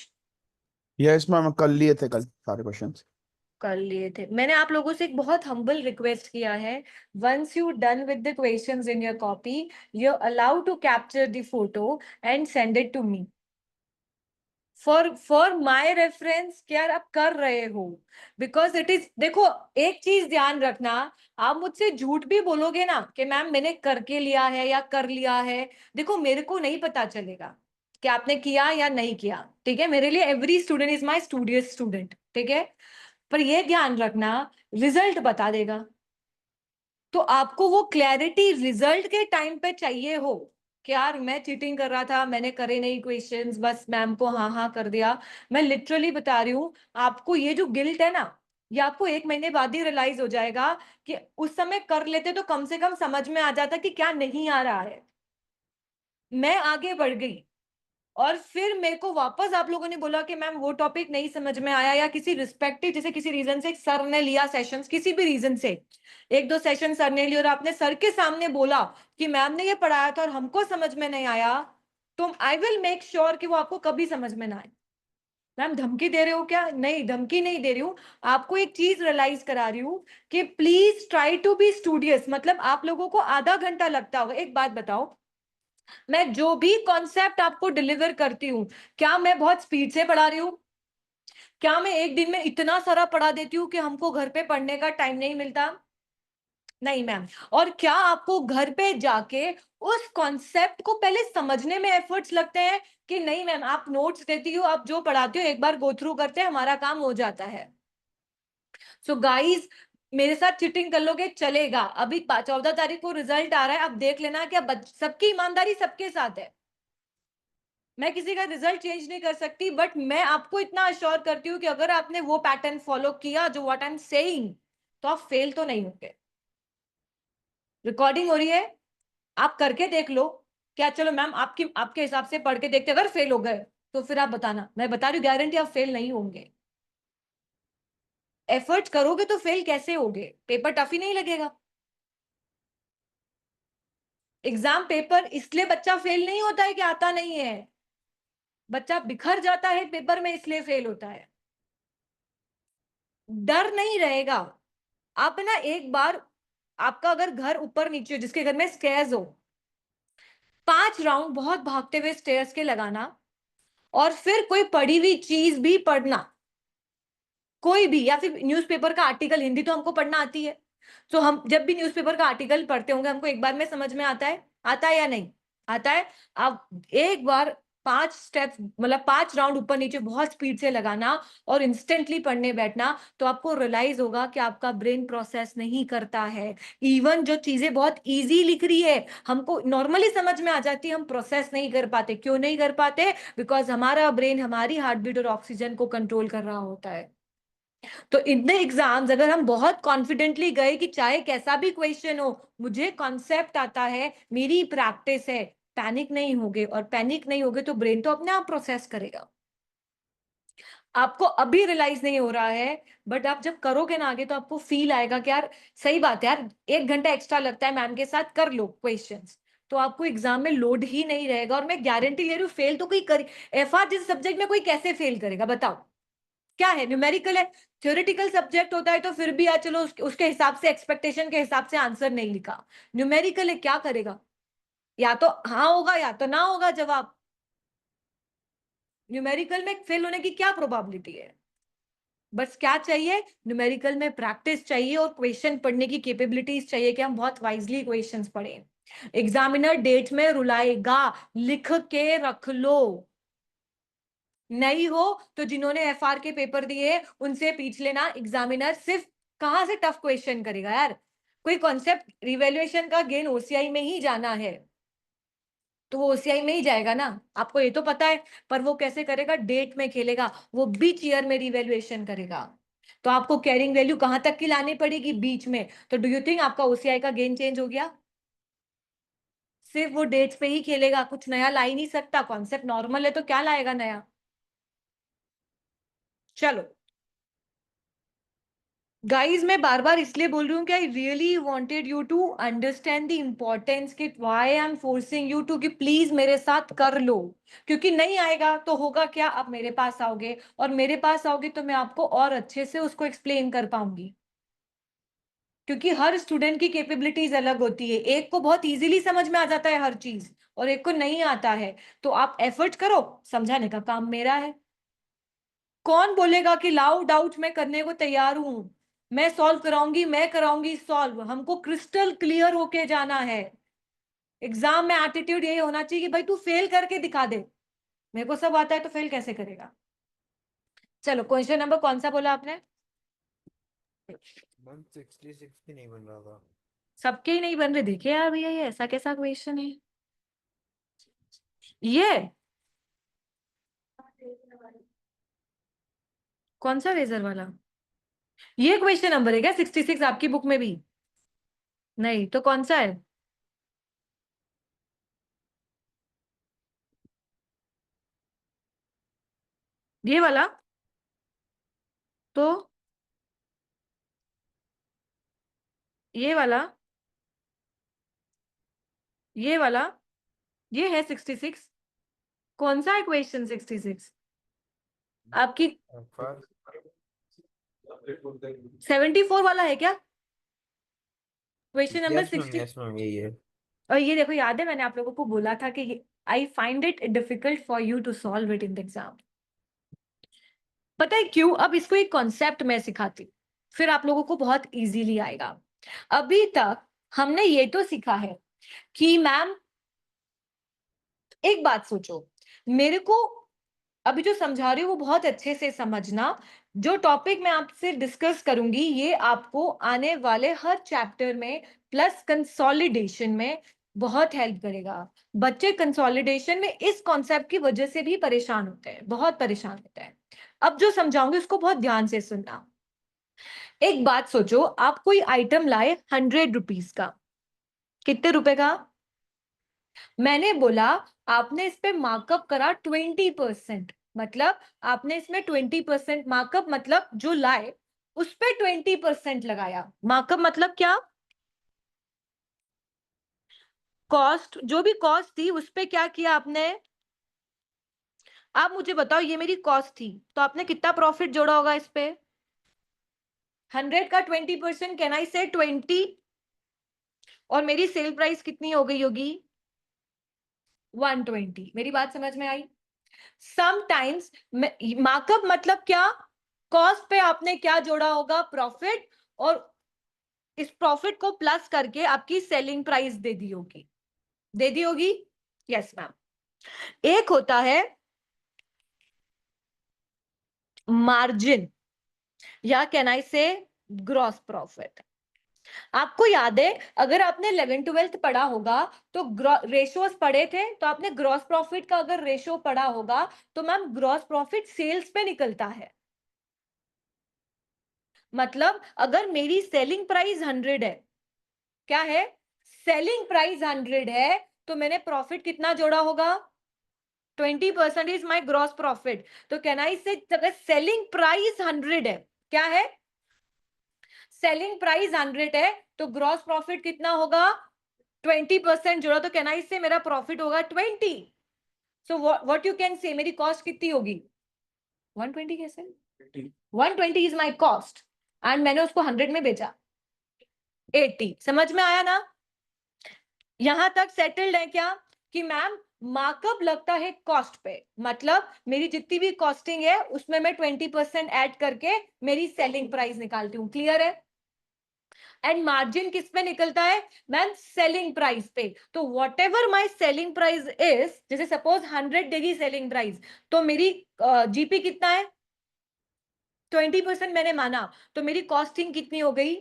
yes ma'am, कल लिए थे कल सारे क्वेश्चंस। कर लिए थे। मैंने आप लोगों से एक बहुत हम्बल रिक्वेस्ट किया है, once you done with the questions in your copy, you allowed to capture the photo and send it to me for my reference कि यार आप कर रहे हो। बिकॉज इट इज, देखो एक चीज ध्यान रखना, आप मुझसे झूठ भी बोलोगे ना कि मैम मैंने करके लिया है या कर लिया है, देखो मेरे को नहीं पता चलेगा कि आपने किया या नहीं किया। ठीक है, मेरे लिए every student is my studious student. ठीक है, पर ये ध्यान रखना रिजल्ट बता देगा। तो आपको वो क्लैरिटी रिजल्ट के टाइम पे चाहिए हो कि यार मैं चीटिंग कर रहा था, मैंने करे नहीं क्वेश्चंस, बस मैम को हाँ हाँ कर दिया। मैं लिटरली बता रही हूँ, आपको ये जो गिल्ट है ना, ये आपको 1 महीने बाद ही रियलाइज हो जाएगा कि उस समय कर लेते तो कम से कम समझ में आ जाता कि क्या नहीं आ रहा है। मैं आगे बढ़ गई और फिर मेरे को वापस आप लोगों ने बोला कि मैम वो टॉपिक नहीं समझ में आया, या किसी रिस्पेक्टिव, जैसे किसी रीजन से सर ने लिया सेशंस, किसी भी रीजन से 1-2 सेशन सर ने लिए और आपने सर के सामने बोला कि मैम ने ये पढ़ाया था और हमको समझ में नहीं आया, तो आई विल मेक श्योर कि वो आपको कभी समझ में ना आए। मैम धमकी दे रहे हो क्या? नहीं, धमकी नहीं दे रही हूँ, आपको एक चीज रियलाइज करा रही हूँ कि please try to be studious. मतलब आप लोगों को आधा घंटा लगता होगा, एक बात बताओ, मैं जो भी कॉन्सेप्ट आपको डिलीवर करती हूँ, क्या मैं बहुत स्पीड से पढ़ा रही हूँ? क्या मैं एक दिन में इतना सारा पढ़ा देती हूँ कि हमको घर पे पढ़ने का टाइम नहीं मिलता? नहीं मैम। और क्या आपको घर पे जाके उस कॉन्सेप्ट को पहले समझने में एफर्ट्स लगते हैं कि नहीं मैम? आप नोट्स देती हो, आप जो पढ़ाती हो एक बार गो थ्रू करते हैं, हमारा काम हो जाता है। सो गाइस, मेरे साथ चीटिंग कर लोगे चलेगा, अभी 14 तारीख को रिजल्ट आ रहा है, अब देख लेना क्या सबकी ईमानदारी सबके साथ है। मैं किसी का रिजल्ट चेंज नहीं कर सकती, बट मैं आपको इतना अश्योर करती हूँ कि अगर आपने वो पैटर्न फॉलो किया जो व्हाट आई एम सेइंग, तो आप फेल तो नहीं होंगे। रिकॉर्डिंग हो रही है, आप करके देख लो। क्या चलो मैम आपकी आपके हिसाब से पढ़ के देखते, अगर फेल हो गए तो फिर आप बताना, मैं बता रही हूँ गारंटी आप फेल नहीं होंगे। एफर्ट्स करोगे तो फेल कैसे होगे? पेपर टफ ही नहीं लगेगा। एग्जाम पेपर इसलिए बच्चा फेल नहीं होता है कि आता नहीं है, बच्चा बिखर जाता है पेपर में इसलिए फेल होता है। डर नहीं रहेगा। आप ना एक बार, आपका अगर घर ऊपर नीचे हो, जिसके घर में स्टेयर्स हो, 5 राउंड बहुत भागते हुए स्टेयर्स के लगाना, और फिर कोई पढ़ी हुई चीज भी पढ़ना, कोई भी, या फिर न्यूज़पेपर का आर्टिकल, हिंदी तो हमको पढ़ना आती है, तो हम जब भी न्यूज़पेपर का आर्टिकल पढ़ते होंगे हमको एक बार में समझ में आता है या नहीं आता है? आप एक बार 5 स्टेप्स, मतलब 5 राउंड ऊपर नीचे बहुत स्पीड से लगाना और इंस्टेंटली पढ़ने बैठना, तो आपको रियलाइज होगा कि आपका ब्रेन प्रोसेस नहीं करता है। इवन जो चीजें बहुत इजी लिख रही है, हमको नॉर्मली समझ में आ जाती है, हम प्रोसेस नहीं कर पाते। क्यों नहीं कर पाते? बिकॉज हमारा ब्रेन हमारी हार्ट बीट और ऑक्सीजन को कंट्रोल कर रहा होता है। तो इन द एग्जाम्स अगर हम बहुत कॉन्फिडेंटली गए कि चाहे कैसा भी क्वेश्चन हो, मुझे कॉन्सेप्ट आता है, मेरी प्रैक्टिस है, पैनिक नहीं होगे। और पैनिक नहीं होगे तो ब्रेन तो अपने आप प्रोसेस करेगा। आपको अभी रियलाइज नहीं हो रहा है, बट आप जब करोगे ना आगे तो आपको फील आएगा कि यार सही बात है यार, 1 घंटा एक्स्ट्रा लगता है मैम के साथ, कर लो क्वेश्चंस, तो आपको एग्जाम में लोड ही नहीं रहेगा। और मैं गारंटी ले रही हूँ फेल तो कोई कर, एफआर जैसे सब्जेक्ट में कोई कैसे फेल करेगा बताओ? क्या है, न्यूमेरिकल है, थ्योरेटिकल सब्जेक्ट होता है तो फिर भी यार चलो उसके हिसाब से, एक्सपेक्टेशन के हिसाब से आंसर नहीं लिखा। न्यूमेरिकल है, क्या करेगा? या तो हाँ होगा या तो ना होगा जवाब। न्यूमेरिकल में फेल होने की क्या प्रोबेबिलिटी है? बस क्या चाहिए? न्यूमेरिकल में प्रैक्टिस चाहिए और क्वेश्चन पढ़ने की कैपेबिलिटीज चाहिए कि हम बहुत वाइजली क्वेश्चंस पढ़ें। एग्जामिनर डेट में रुलाएगा, लिख के रख लो। नहीं हो तो जिन्होंने एफआर के पेपर दिए उनसे पूछ लेना, एग्जामिनर सिर्फ कहां से टफ क्वेश्चन करेगा यार, कोई कॉन्सेप्ट रिवैल्यूएशन का गेन ओसीआई में ही जाना है तो वो ओसीआई में ही जाएगा ना, आपको ये तो पता है। पर वो कैसे करेगा, डेट में खेलेगा, वो बीच ईयर में रिवैल्यूएशन करेगा। तो आपको कैरिंग वैल्यू कहां तक की लानी पड़ेगी, बीच में। तो डू यू थिंक आपका ओसीआई का गेन चेंज हो गया? सिर्फ वो डेट्स पे ही खेलेगा, कुछ नया ला ही नहीं सकता। कॉन्सेप्ट नॉर्मल है तो क्या लाएगा नया। चलो गाइज, मैं बार बार इसलिए बोल रही हूँ कि I really wanted you to understand the importance कि why I am forcing you to कि प्लीज मेरे साथ कर लो। क्योंकि नहीं आएगा तो होगा क्या, आप मेरे पास आओगे और मेरे पास आओगे तो मैं आपको और अच्छे से उसको एक्सप्लेन कर पाऊंगी। क्योंकि हर स्टूडेंट की कैपेबिलिटीज अलग होती है, एक को बहुत इजीली समझ में आ जाता है हर चीज और एक को नहीं आता है। तो आप एफर्ट करो, समझाने का काम मेरा है। कौन बोलेगा कि लाओ डाउट मैं करने को तैयार हूं, मैं सॉल्व कराऊंगी, मैं कराऊंगी सॉल्व। हमको क्रिस्टल क्लियर होके जाना है। एग्जाम में एटीट्यूड यही होना चाहिए कि भाई तू फेल करके दिखा दे, मेरे को सब आता है तो फेल कैसे करेगा। चलो क्वेश्चन नंबर कौन सा बोला आपने? 166 भी नहीं बन रहा था। सबके ही नहीं बन रहे, देखे यार भैया ये ऐसा कैसा क्वेश्चन है ये। कौन सा रेजर वाला? ये क्वेश्चन नंबर है क्या 66 आपकी बुक में भी? नहीं तो कौन सा है? ये वाला? तो ये वाला, ये वाला, ये है 66। कौन सा है क्वेश्चन 66 आपकी? 74 वाला है क्या question number yes ma'am, 60? Yes ma'am, यही है। और ये देखो, याद है मैंने आप लोगों को बोला था कि I find it difficult for you to solve it in the exam. पता है क्यों? अब इसको एक कॉन्सेप्ट मैं सिखाती हूँ, फिर आप लोगों को बहुत इजीली आएगा। अभी तक हमने ये तो सीखा है कि मैम, एक बात सोचो, मेरे को अभी जो समझा रही हूँ वो बहुत अच्छे से समझना। जो टॉपिक मैं आपसे डिस्कस करूंगी ये आपको आने वाले हर चैप्टर में प्लस कंसोलिडेशन में बहुत हेल्प करेगा। बच्चे कंसोलिडेशन में इस कॉन्सेप्ट की वजह से भी परेशान होते हैं, बहुत परेशान होते हैं। अब जो समझाऊंगी उसको बहुत ध्यान से सुनना। एक बात सोचो, आप कोई आइटम लाए 100 रुपीज का, कितने रुपए का? मैंने बोला आपने इस पे मार्कअप करा 20%, मतलब आपने इसमें 20% मार्कअप, मतलब जो लाए उस पे 20% लगाया। मार्कअप मतलब क्या? कॉस्ट, जो भी कॉस्ट थी उस पे क्या किया आपने? आप मुझे बताओ, ये मेरी कॉस्ट थी तो आपने कितना प्रॉफिट जोड़ा होगा इस पे? 100 का 20%, कैन आई से 20? और मेरी सेल प्राइस कितनी हो गई होगी? 120। मेरी बात समझ में आई? समटाइम्स मार्कअप मतलब क्या? कॉस्ट पे आपने क्या जोड़ा होगा? प्रॉफिट। और इस प्रॉफिट को प्लस करके आपकी सेलिंग प्राइस दे दी होगी, दे दी होगी। Yes ma'am. एक होता है मार्जिन, या कैन आई से ग्रॉस प्रॉफिट। आपको याद है अगर आपने 11th-12th पढ़ा होगा तो रेशोस पढ़े थे, तो आपने ग्रॉस प्रॉफिट का अगर रेशो पढ़ा होगा तो मैम ग्रॉस प्रॉफिट सेल्स पे निकलता है। मतलब अगर मेरी सेलिंग प्राइस 100 है, क्या है? सेलिंग प्राइस 100 है, तो मैंने प्रॉफिट कितना जोड़ा होगा? 20% इज माई ग्रॉस प्रॉफिट। तो कैन आई से अगर सेलिंग प्राइस 100 है, क्या है? सेलिंग प्राइस 100 है तो ग्रॉस प्रॉफिट कितना होगा? 20% जोड़ा, तो कैन आई से मेरा प्रॉफिट होगा 20। So what you can say, मेरी कॉस्ट कितनी होगी? 120। कैसे? 120 इज माई कॉस्ट एंड मैंने उसको 100 में बेचा 80। समझ में आया ना? यहां तक सेटल्ड है क्या कि मैम मार्कअप लगता है कॉस्ट पे, मतलब मेरी जितनी भी कॉस्टिंग है उसमें मैं 20% ऐड करके मेरी सेलिंग प्राइस निकालती हूँ। क्लियर है? एंड मार्जिन किस पे निकलता है मैम, सेलिंग प्राइस पे। तो what ever my selling price is, जैसे सपोज 100 देगी सेलिंग प्राइस, तो मेरी जीपी कितना है 20% मैंने माना, तो मेरी कॉस्टिंग कितनी हो गई,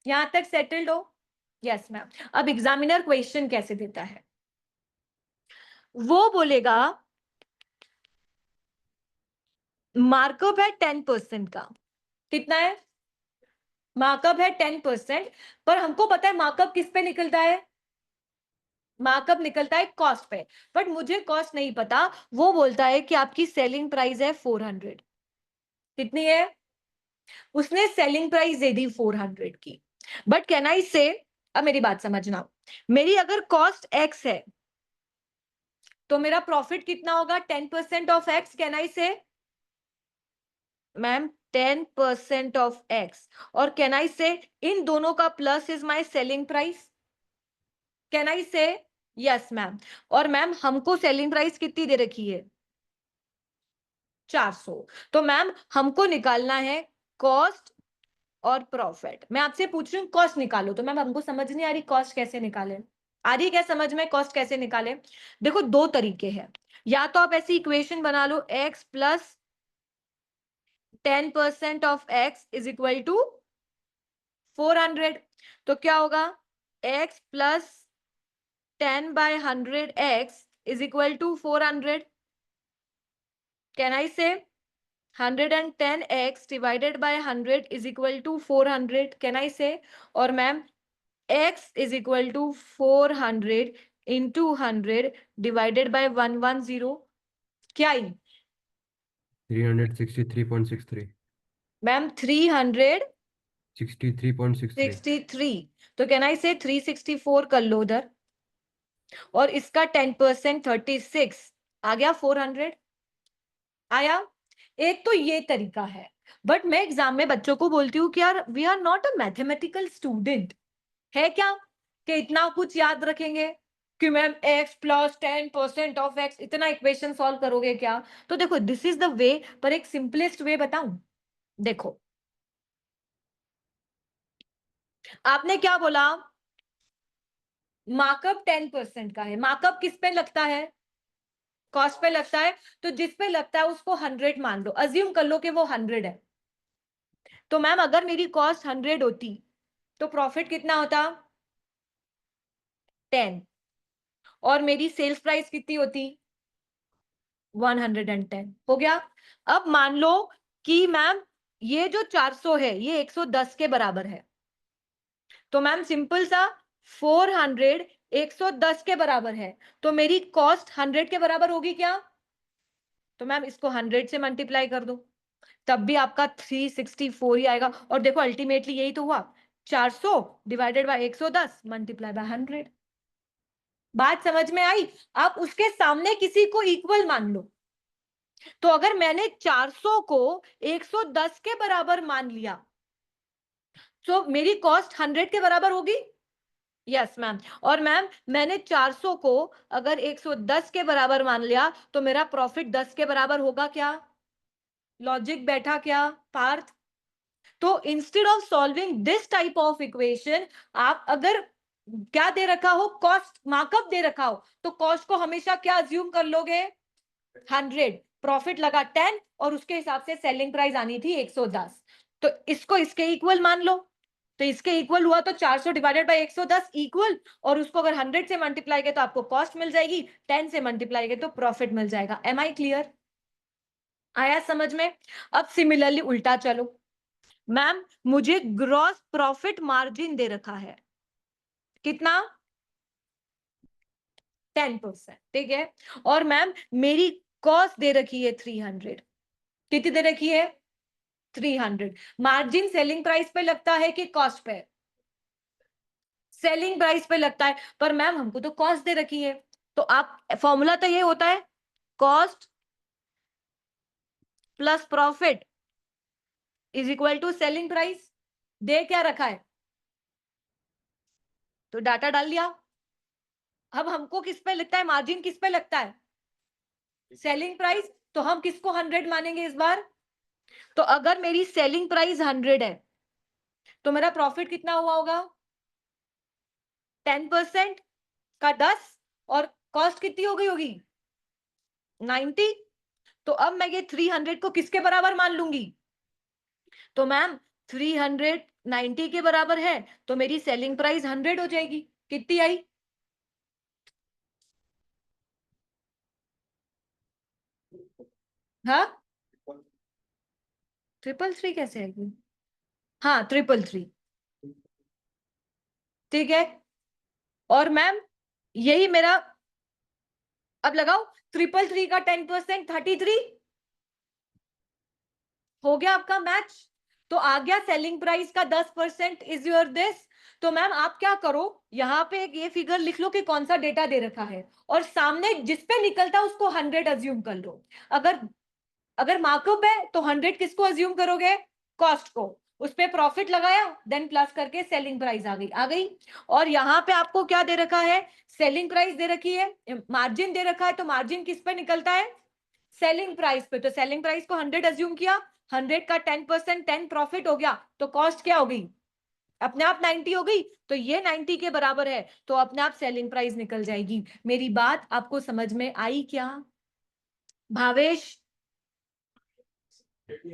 यहां तक सेटल्ड हो? Yes ma'am. अब एग्जामिनर क्वेश्चन कैसे देता है, वो बोलेगा मार्कअप है 10% का, कितना है, मार्कअप है 10%, पर हमको पता है मार्कअप किस पे निकलता है, मार्कअप निकलता है कॉस्ट पे, बट मुझे कॉस्ट नहीं पता। वो बोलता है कि आपकी सेलिंग प्राइस है 400, कितनी है, उसने सेलिंग प्राइस दे दी 400 की, बट कैन आई से, अब मेरी बात समझना, मेरी अगर कॉस्ट एक्स है तो मेरा प्रॉफिट कितना होगा, 10% ऑफ एक्स, कैन आई से मैम 10% ऑफ एक्स, और कैन आई से इन दोनों का plus is my selling price, can I से यस मैम। और मैम हमको सेलिंग प्राइस कितनी दे रखी है 400, तो मैम हमको निकालना है कॉस्ट और प्रॉफिट। मैं आपसे पूछ रही हूँ कॉस्ट निकालो, तो मैम हमको समझ नहीं आ रही कॉस्ट कैसे निकाले, आ रही है क्या समझ में कॉस्ट कैसे निकाले? देखो दो तरीके हैं, या तो आप ऐसी इक्वेशन बना लो x plus 10% of x is equal to 400, तो क्या होगा x plus 10/100x is equal to 400. Can I say 110x divided by 100 is equal to 400? Can I say? और ma'am x is equal to 400 into 100 divided by 110, क्या आई 363.63 ma'am 363, 63.63 तो can I से 364 कर लो उधर, और इसका 10% 36 आ गया 400, आया। एक तो ये तरीका है, बट मैं एग्जाम में बच्चों को बोलती हूँ कि यार we are not a mathematical student, है क्या कि इतना कुछ याद रखेंगे कि ma'am x plus 10% of x, इतना इक्वेशन सॉल्व करोगे क्या? तो देखो दिस इज द वे, पर एक सिंपलेस्ट वे बताऊं, देखो आपने क्या बोला, मार्कअप 10% का है, मार्कअप किस पे लगता है, कॉस्ट पे लगता है, तो जिस पे लगता है उसको 100 मान लो, अज्यूम कर लो कि वो 100 है, तो मैम अगर मेरी कॉस्ट 100 होती तो प्रॉफिट कितना होता 10, और मेरी सेल्स प्राइस कितनी होती 110, हो गया। अब मान लो कि मैम ये जो 400 है ये 110 के बराबर है, तो मैम सिंपल सा 400 110 के बराबर है, तो मेरी कॉस्ट 100 के बराबर होगी क्या, तो मैम इसको 100 से मल्टीप्लाई कर दो, तब भी आपका 364 ही आएगा। और देखो अल्टीमेटली यही तो हुआ, 400 डिवाइडेड बाय 110 मल्टीप्लाई बाय 100, बात समझ में आई? आप उसके सामने किसी को इक्वल मान लो, तो अगर मैंने 400 को 110 के बराबर मान लिया तो मेरी कॉस्ट 100 के बराबर होगी, यस मैम। और मैम मैंने 400 को अगर 110 के बराबर मान लिया तो मेरा प्रॉफिट 10 के बराबर होगा क्या, लॉजिक बैठा क्या पार्थ? तो instead of solving this type of equation, आप अगर क्या दे रखा हो, कॉस्ट मार्कअप दे रखा हो, तो कॉस्ट को हमेशा क्या अज्यूम कर लोगे 100, प्रॉफिट लगा 10, और उसके हिसाब से सेलिंग प्राइस आनी थी 110, तो इसको इसके इक्वल मान लो, तो इसके इक्वल हुआ तो 400 डिवाइडेड बाय 110 इक्वल, और उसको अगर 100 से मल्टीप्लाई किया तो आपको कॉस्ट मिल जाएगी, 10 से मल्टीप्लाई किया तो प्रॉफिट मिल जाएगा। एम आई क्लियर, आया समझ में? अब सिमिलरली उल्टा चलो, मैम मुझे ग्रॉस प्रॉफिट मार्जिन दे रखा है, कितना 10%, ठीक है, और मैम मेरी कॉस्ट दे रखी है 300, कितनी दे रखी है 300, मार्जिन सेलिंग प्राइस पे लगता है कि कॉस्ट पे, सेलिंग प्राइस पे लगता है, पर मैम हमको तो कॉस्ट दे रखी है, तो आप फॉर्मूला तो ये होता है cost plus profit is equal to selling price, दे क्या रखा है तो डाटा डाल लिया। अब हमको किस पे लगता है मार्जिन, किस पे लगता है सेलिंग प्राइस, तो हम किसको 100 मानेंगे इस बार, तो अगर मेरी सेलिंग प्राइस 100 है तो मेरा प्रॉफिट कितना हुआ होगा? 10% का 10 और कॉस्ट कितनी हो गई होगी? 90। तो अब मैं ये 300 को किसके बराबर मान लूंगी? तो मैम 300 90 के बराबर है, तो मेरी सेलिंग प्राइस 100 हो जाएगी। कितनी आई? हाँ, 333 कैसे आएगी? हाँ, 333। ठीक है। और मैम यही मेरा, अब लगाओ 333 का 10% 33 हो गया आपका मैच। तो आ गया सेलिंग प्राइस का 10% इज योर दिस। तो मैम आप क्या करो, यहाँ पे एक ये फिगर लिख लो कि कौन सा डेटा दे रखा है, और सामने जिस पे निकलता है उसको 100 अज्यूम कर लो। अगर अगर मार्कअप है तो 100 किसको अज्यूम करोगे? कॉस्ट को। उस पे प्रॉफिट लगाया, देन प्लस करके सेलिंग प्राइस आ गई। और यहाँ पे आपको क्या दे रखा है? सेलिंग प्राइस दे रखी है, मार्जिन दे रखा है, तो मार्जिन किस पे निकलता है? सेलिंग प्राइस पे। तो सेलिंग प्राइस को 100 अज्यूम किया, 100 का 10% 10 प्रॉफिट हो गया, तो कॉस्ट क्या हो गई? अपने आप 90 हो गई। तो ये 90 के बराबर है, तो अपने आप सेलिंग प्राइस निकल जाएगी। मेरी बात आपको समझ में आई क्या भावेश?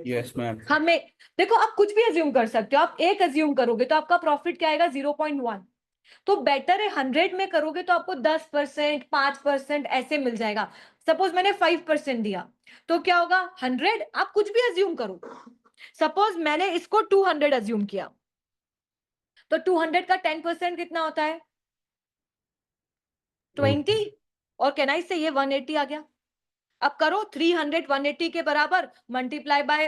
Yes ma'am. हमें देखो, आप कुछ भी अज्यूम कर सकते हो। आप एक अज्यूम करोगे तो आपका प्रॉफिट क्या आएगा? 0.1। तो बेटर है 100 में करोगे तो आपको 10% 5% ऐसे मिल जाएगा। सपोज मैंने 5% दिया तो क्या होगा? 100। आप कुछ भी अज्यूम करो। सपोज मैंने इसको 200 अज्यूम किया, तो 200 का 10% कितना होता है? 20। और कैन आई से ये 180 आ गया। अब करो 300 180 के बराबर मल्टीप्लाई बाय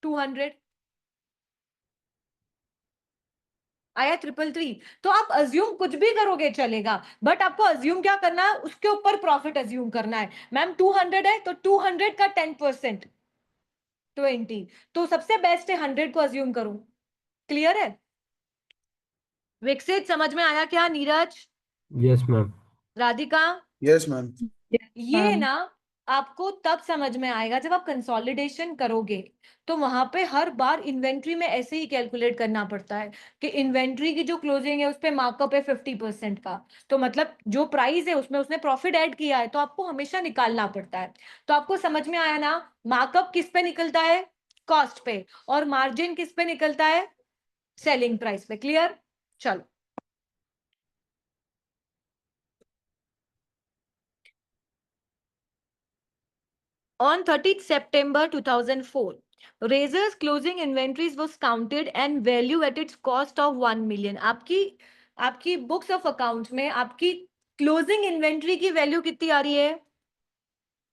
200, आया 333। तो आप अज्यूम कुछ भी करोगे चलेगा, बट आपको अज्यूम क्या करना है? उसके ऊपर प्रॉफिट अज्यूम करना है। मैम 200 है तो 200 का 10% 20। तो सबसे बेस्ट है 100 को अज्यूम करो। क्लियर है? विकसित समझ में आया क्या? Neeraj, yes ma'am. Radhika, yes ma'am. ये ना आपको तब समझ में आएगा जब आप कंसोलिडेशन करोगे। तो वहां पे हर बार इन्वेंट्री में ऐसे ही कैलकुलेट करना पड़ता है कि इन्वेंट्री की जो क्लोजिंग है उस पे मार्कअप है 50% का, तो मतलब जो प्राइस है उसमें उसने प्रॉफिट ऐड किया है, तो आपको हमेशा निकालना पड़ता है। तो आपको समझ में आया ना? मार्कअप किस पे निकलता है? कॉस्ट पे। और मार्जिन किस पे निकलता है? सेलिंग प्राइस पे। क्लियर? चलो, on 30th September 2004, Razor's closing inventories was counted and value at its cost of 1 million. आपकी बुक्स ऑफ अकाउंट में आपकी क्लोजिंग इन्वेंट्री की वैल्यू कितनी आ रही है?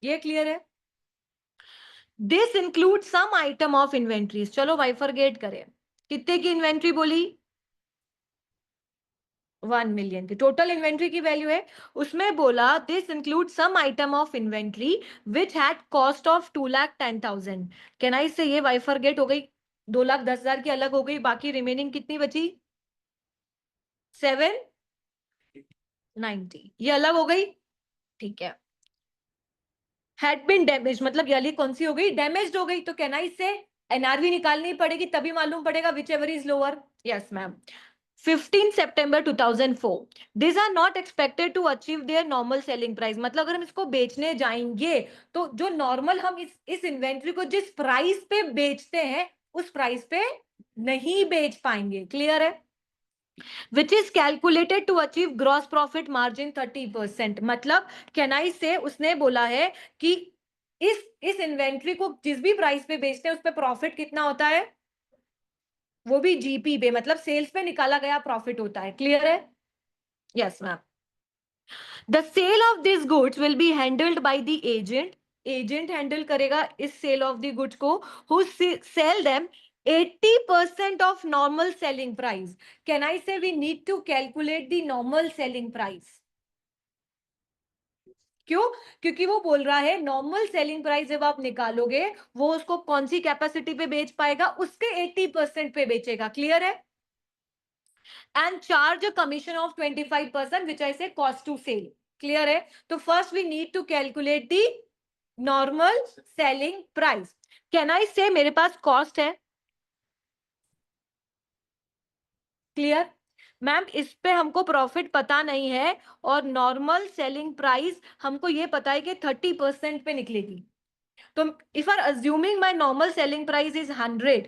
ये क्लियर है? This include some item of inventories. चलो बाइफरगेट करें। कितने की इन्वेंट्री बोली? 1 मिलियन की टोटल इन्वेंट्री की वैल्यू है। उसमें बोला this include some item of inventory which had cost of 2,10,000। Can I say ये बाइफरगेट हो गई, 2,10,000 की अलग हो गई, बाकी रिमेनिंग कितनी बची? 790, ये अलग हो गई। ठीक है। हैड बीन डैमेज, मतलब ये वाली कौन सी हो गई? डैमेज्ड हो गई। तो कैन आई से एनआरवी निकालनी पड़ेगी, तभी मालूम पड़ेगा which ever is lower. Yes ma'am. 15 September 2004, these are not expected to achieve their normal selling price। मतलब अगर हम इसको बेचने जाएंगे तो जो नॉर्मल हम इस इन्वेंट्री को जिस प्राइस पे बेचते हैं उस प्राइस पे नहीं बेच पाएंगे। क्लियर है? which is calculated to achieve gross profit margin 30%। मतलब कैन आई से उसने बोला है कि इस इन्वेंट्री को जिस भी प्राइस पे बेचते हैं उस पे प्रॉफिट कितना होता है? वो भी जीपी पे, मतलब सेल्स पे निकाला गया प्रॉफिट होता है। क्लियर है? Yes ma'am. The sale of this goods will be handled by the agent. Agent handle करेगा इस सेल ऑफ द गुड्स को, who sell them 80% of normal selling price। Can I say we need to calculate the normal selling price? क्यों? क्योंकि वो बोल रहा है normal selling price जब आप निकालोगे वो उसको कौन सी कैपेसिटी पे बेच पाएगा? उसके 80% पे बेचेगा। क्लियर है? And charge a commission of 25% which I say cost to sell. Clear है? तो first we need to calculate the normal selling price. Can I say मेरे पास कॉस्ट है, क्लियर? मैम इस पे हमको प्रॉफिट पता नहीं है और नॉर्मल सेलिंग प्राइस हमको ये पता है कि 30% पे निकलेगी। तो if are assuming my normal selling price is 100,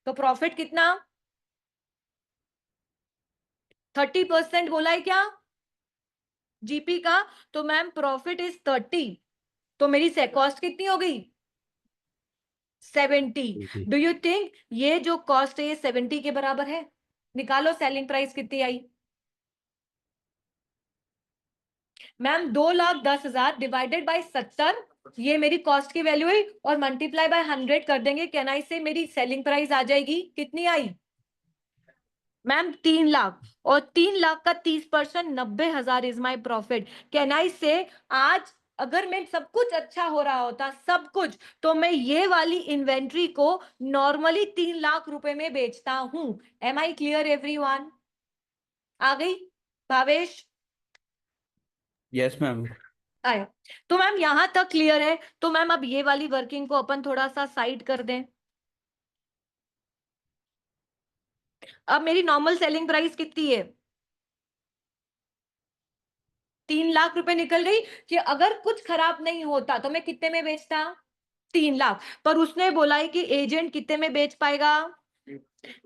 तो प्रॉफिट कितना? 30% बोला है क्या जीपी का? तो मैम प्रॉफिट इज 30, तो मेरी कॉस्ट कितनी हो गई? 70। डू यू थिंक ये जो कॉस्ट है ये 70 के बराबर है? निकालो सेलिंग प्राइस कितनी आई। मैम 2,10,000 डिवाइडेड बाय 70, ये मेरी कॉस्ट की वैल्यू है, और मल्टीप्लाई बाय 100 कर देंगे, कैन आई से मेरी सेलिंग प्राइस आ जाएगी। कितनी आई मैम? 3 लाख, और 3 लाख का 30% 90,000 is my profit. Can I से आज अगर मैं सब कुछ अच्छा हो रहा होता सब कुछ, तो मैं ये वाली इन्वेंट्री को नॉर्मली 3 लाख रुपए में बेचता हूं। Am I clear everyone? आ गई भावेश? Yes ma'am. आया? तो मैम यहां तक क्लियर है। तो मैम अब ये वाली वर्किंग को अपन थोड़ा सा साइड कर दें। अब मेरी नॉर्मल सेलिंग प्राइस कितनी है? 3 लाख रुपए निकल गई कि अगर कुछ खराब नहीं होता तो मैं कितने में बेचता? 3 लाख। पर उसने बोला है कि एजेंट कितने में बेच पाएगा?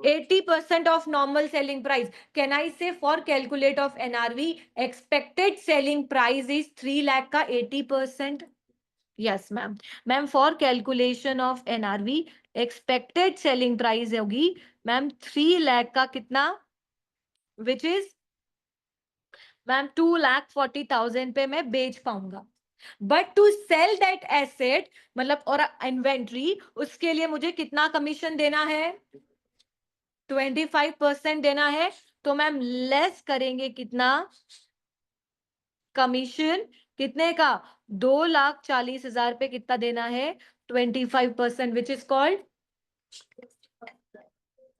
80% of normal selling price. Can I say for calculate of NRV, expected selling price is 3 lakh का 80%? Yes, ma'am. Ma'am, for calculation of NRV, expected selling price होगी मैम 3 लाख का कितना? Which is मैम 2,40,000 पे मैं बेच पाऊंगा। But to sell that asset मतलब और इन्वेंट्री, उसके लिए मुझे कितना कमीशन देना है? 25% देना है। तो मैम लेस करेंगे कितना कमीशन? कितने का? 2,40,000 पे कितना देना है? 25%, विच इज कॉल्ड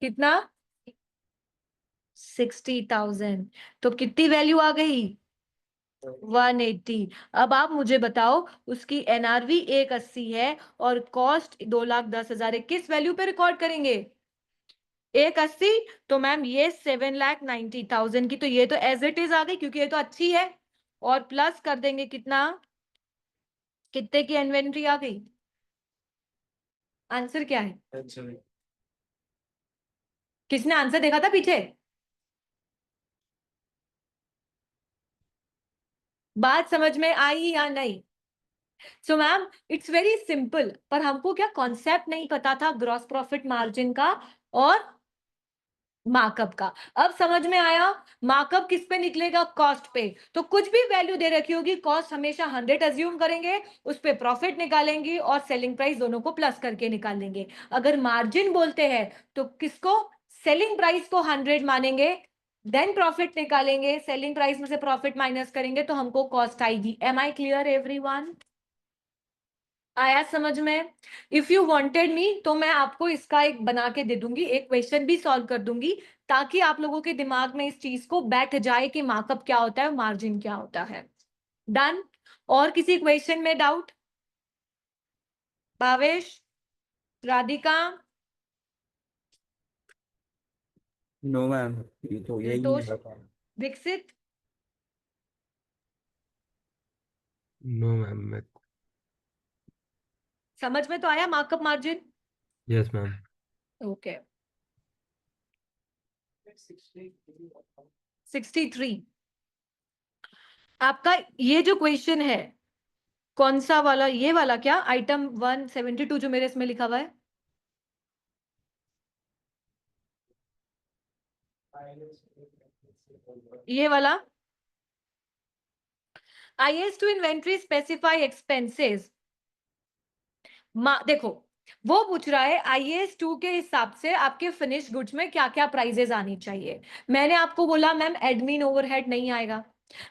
कितना? 60,000। तो कितनी वैल्यू आ गई? 180। अब आप मुझे बताओ उसकी एनआरवी 180 है और कॉस्ट 2,10,000 है, किस वैल्यू पे रिकॉर्ड करेंगे? 180। तो मैम ये 7,90,000 की, तो ये तो एज इट इज आ गई क्योंकि ये तो अच्छी है, और प्लस कर देंगे कितना? कितने की इन्वेंट्री आ गई? आंसर क्या है? किसने आंसर देखा था पीछे? बात समझ में आई या नहीं? So ma'am it's very simple, पर हमको क्या कॉन्सेप्ट नहीं पता था ग्रॉस प्रॉफिट मार्जिन का और मार्कअप का। अब समझ में आया। मार्कअप किस पे निकलेगा? कॉस्ट पे। तो कुछ भी वैल्यू दे रखी होगी, कॉस्ट हमेशा 100 अज्यूम करेंगे, उस पे प्रॉफिट निकालेंगे और सेलिंग प्राइस दोनों को प्लस करके निकालेंगे। अगर मार्जिन बोलते हैं तो किसको? सेलिंग प्राइस को 100 मानेंगे, देन प्रॉफिट निकालेंगे, सेलिंग प्राइस में से प्रॉफिट माइनस करेंगे तो हमको कॉस्ट आएगी। Am I clear everyone? आया समझ में? इफ यू वांटेड मी तो मैं आपको इसका एक बना के दे दूंगी, एक क्वेश्चन भी सॉल्व कर दूंगी, ताकि आप लोगों के दिमाग में इस चीज को बैठ जाए कि मार्कअप क्या होता है, मार्जिन क्या होता है। डन? और किसी क्वेश्चन में doubt? Bhavesh, Radhika, no ma'am, ये तो यही निर्दोष, मेरा काम। दीक्षित? नो मैम मैं समझ में तो आया markup margin? Yes ma'am. Okay. 63 आपका ये जो क्वेश्चन है, कौन सा वाला? ये वाला क्या? आइटम 172 जो मेरे इसमें लिखा हुआ है, ये वाला IS to inventory specify expenses. देखो वो पूछ रहा है IAS 2 के हिसाब से आपके फिनिश गुड्स में क्या क्या प्राइजेस आनी चाहिए। मैंने आपको बोला मैम एडमिन ओवरहेड नहीं आएगा,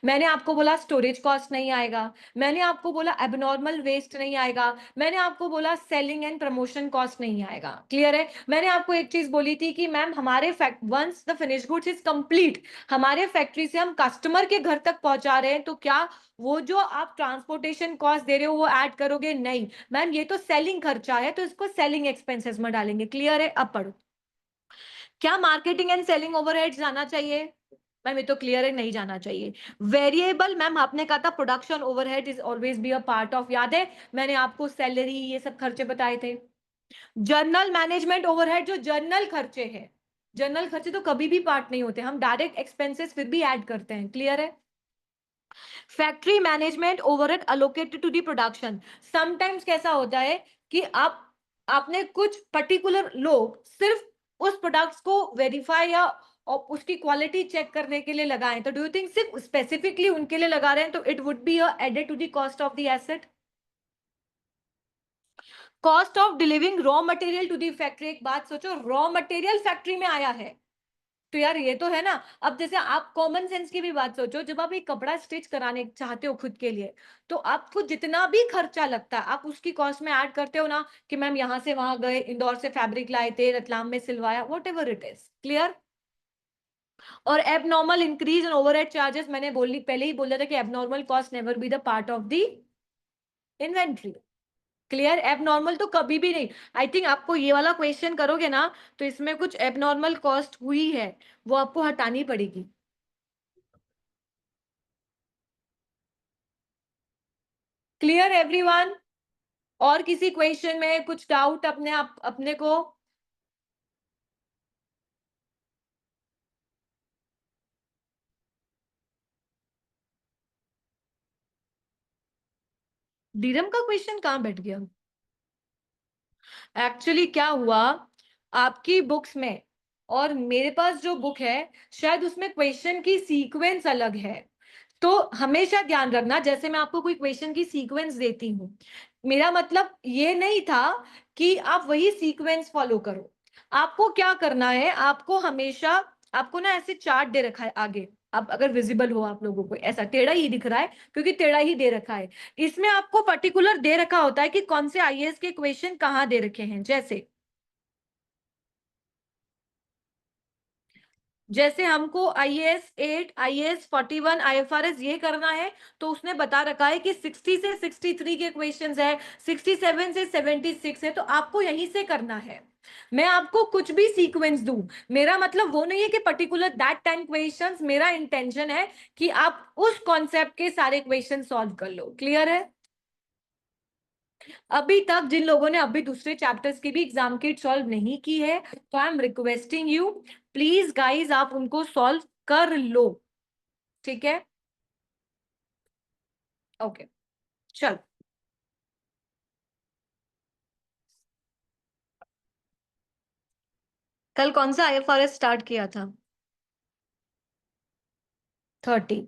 मैंने आपको बोला स्टोरेज कॉस्ट नहीं आएगा, मैंने आपको बोला एबनॉर्मल वेस्ट नहीं आएगा, मैंने आपको बोला सेलिंग एंड प्रमोशन कॉस्ट नहीं आएगा। क्लियर है? मैंने आपको एक चीज बोली थी कि मैम हमारे once the finish goods is complete, हमारे फैक्ट्री से हम कस्टमर के घर तक पहुंचा रहे हैं, तो क्या वो जो आप ट्रांसपोर्टेशन कॉस्ट दे रहे हो वो ऐड करोगे? नहीं मैम, ये तो सेलिंग खर्चा है, तो इसको सेलिंग एक्सपेंसेस में डालेंगे। क्लियर है? अब पढ़ो। क्या मार्केटिंग एंड सेलिंग ओवरहेड्स जाना चाहिए? मैम ये तो क्लियर है, नहीं जाना चाहिए। वेरिएबल, मैम आपने कहा था production overhead is always be a part of, याद है मैंने आपको सैलरी ये सब खर्चे बताए थे। जर्नल मैनेजमेंट ओवरहेड, जो जर्नल खर्चे हैं, जर्नल खर्चे तो कभी भी पार्ट नहीं होते, हम डायरेक्ट एक्सपेंसेस फिर भी ऐड करते हैं, क्लियर है। Factory management overhead allocated to the production, sometimes कैसा होता है कि आपने कुछ पर्टिकुलर लोग सिर्फ उस प्रोडक्ट्स को वेरीफाई या और उसकी क्वालिटी चेक करने के लिए लगाएं, तो डू यू थिंक सिर्फ स्पेसिफिकली उनके लिए लगा रहे हैं तो it would be added to the cost of the asset. Cost of delivering raw material to the factory, एक बात सोचो, रॉ मटेरियल फैक्ट्री में आया है तो यार ये तो है ना। अब जैसे आप कॉमन सेंस की भी बात सोचो, जब आप एक कपड़ा स्टिच कराने चाहते हो खुद के लिए, तो आपको जितना भी खर्चा लगता है आप उसकी कॉस्ट में ऐड करते हो ना, कि मैम यहाँ से वहां गए, इंदौर से फैब्रिक लाए थे, रतलाम में सिलवाया, whatever it is, clear. और abnormal increase in overhead charges, मैंने पहले ही बोला था कि abnormal cost never be the part of the inventory, clear. Abnormal तो कभी भी नहीं। आई थिंक आपको ये वाला क्वेश्चन करोगे ना तो इसमें कुछ एबनॉर्मल कॉस्ट हुई है वो आपको हटानी पड़ेगी। Clear everyone? और किसी क्वेश्चन में कुछ डाउट अपने को? डीरम का क्वेश्चन कहाँ बैठ गया? एक्चुअली क्या हुआ, आपकी बुक्स में और मेरे पास जो बुक है शायद उसमें क्वेश्चन की सीक्वेंस अलग है। तो हमेशा ध्यान रखना, जैसे मैं आपको कोई क्वेश्चन की सीक्वेंस देती हूँ, मेरा मतलब ये नहीं था कि आप वही सीक्वेंस फॉलो करो। आपको क्या करना है, आपको हमेशा, आपको ना ऐसे चार्ट दे रखा है आगे, अब अगर विजिबल हो आप लोगों को, ऐसा टेढ़ा ही दिख रहा है क्योंकि टेढ़ा ही दे रखा है। इसमें आपको पर्टिकुलर दे रखा होता है कि कौन से आईएएस के क्वेश्चन कहाँ दे रखे हैं। जैसे हमको आईएएस 8, आईएएस 41, आईएफआरएस ये करना है, तो उसने बता रखा है कि 60 से 63 के क्वेश्चंस है, 67 से 76 है, तो आपको यहीं से करना है। मैं आपको कुछ भी सीक्वेंस दूं, मेरा मतलब वो नहीं है कि पर्टिकुलर दैट 10 क्वेश्चंस, मेरा इंटेंशन है कि आप उस कॉन्सेप्ट के सारे क्वेश्चन सॉल्व कर लो, क्लियर है। अभी तक जिन लोगों ने अभी दूसरे चैप्टर्स की भी एग्जाम किट सॉल्व नहीं की है, तो I am requesting you, please guys आप उनको सॉल्व कर लो, ठीक है। ओके, चल। कल कौन सा आईएफआरएस स्टार्ट किया था? 30,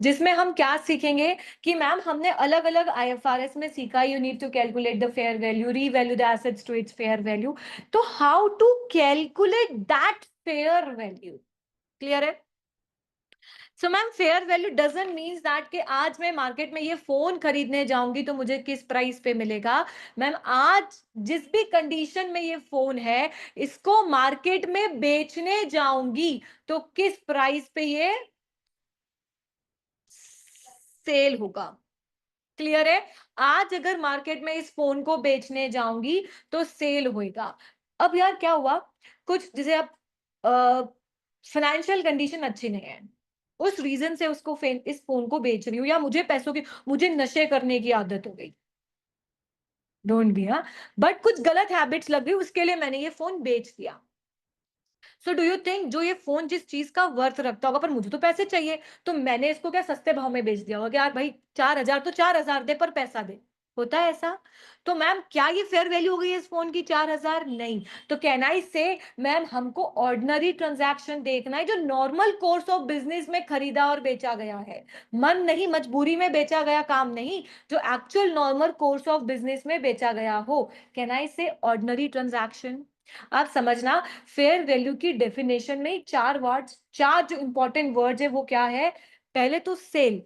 जिसमें हम क्या सीखेंगे कि मैम हमने अलग अलग आईएफआरएस में सीखा, you need to calculate the fair value, revalue the assets to its fair value, तो how to calculate that fair value, clear है। So ma'am fair value doesn't means that कि आज मैं मार्केट में ये फोन खरीदने जाऊंगी तो मुझे किस प्राइस पे मिलेगा। मैम आज जिस भी कंडीशन में ये फोन है, इसको मार्केट में बेचने जाऊंगी तो किस प्राइस पे ये सेल होगा, क्लियर है। आज अगर मार्केट में इस फोन को बेचने जाऊंगी तो सेल होएगा। अब यार क्या हुआ, कुछ जैसे आप फाइनेंशियल कंडीशन अच्छी नहीं है, उस रीजन से उसको इस फोन को बेच रही हूँ, या मुझे पैसों की, मुझे नशे करने की आदत हो गई, डोंट बी, हाँ, बट कुछ गलत हैबिट्स लग गई, उसके लिए मैंने ये फोन बेच दिया। सो डू यू थिंक जो ये फोन जिस चीज का वर्थ रखता होगा, पर मुझे तो पैसे चाहिए, तो मैंने इसको क्या सस्ते भाव में बेच दिया होगा कि यार भाई 4,000 तो 4,000 दे पर पैसा दे, होता है ऐसा। तो मैम क्या ये फेयर वैल्यू हो गई है इस फोन की 4,000? नहीं। तो कैन आई से मैम हमको ऑर्डिनरी ट्रांजैक्शन देखना है, जो नॉर्मल कोर्स ऑफ बिजनेस में खरीदा और बेचा गया है, मन नहीं मजबूरी में बेचा गया काम नहीं, जो actual normal course of business में बेचा गया हो, कैन आई से ऑर्डिनरी ट्रांजैक्शन। आप समझना, फेयर वैल्यू की डेफिनेशन में चार वर्ड्स, चार जो इंपॉर्टेंट वर्ड्स है वो क्या है। पहले तो सेल,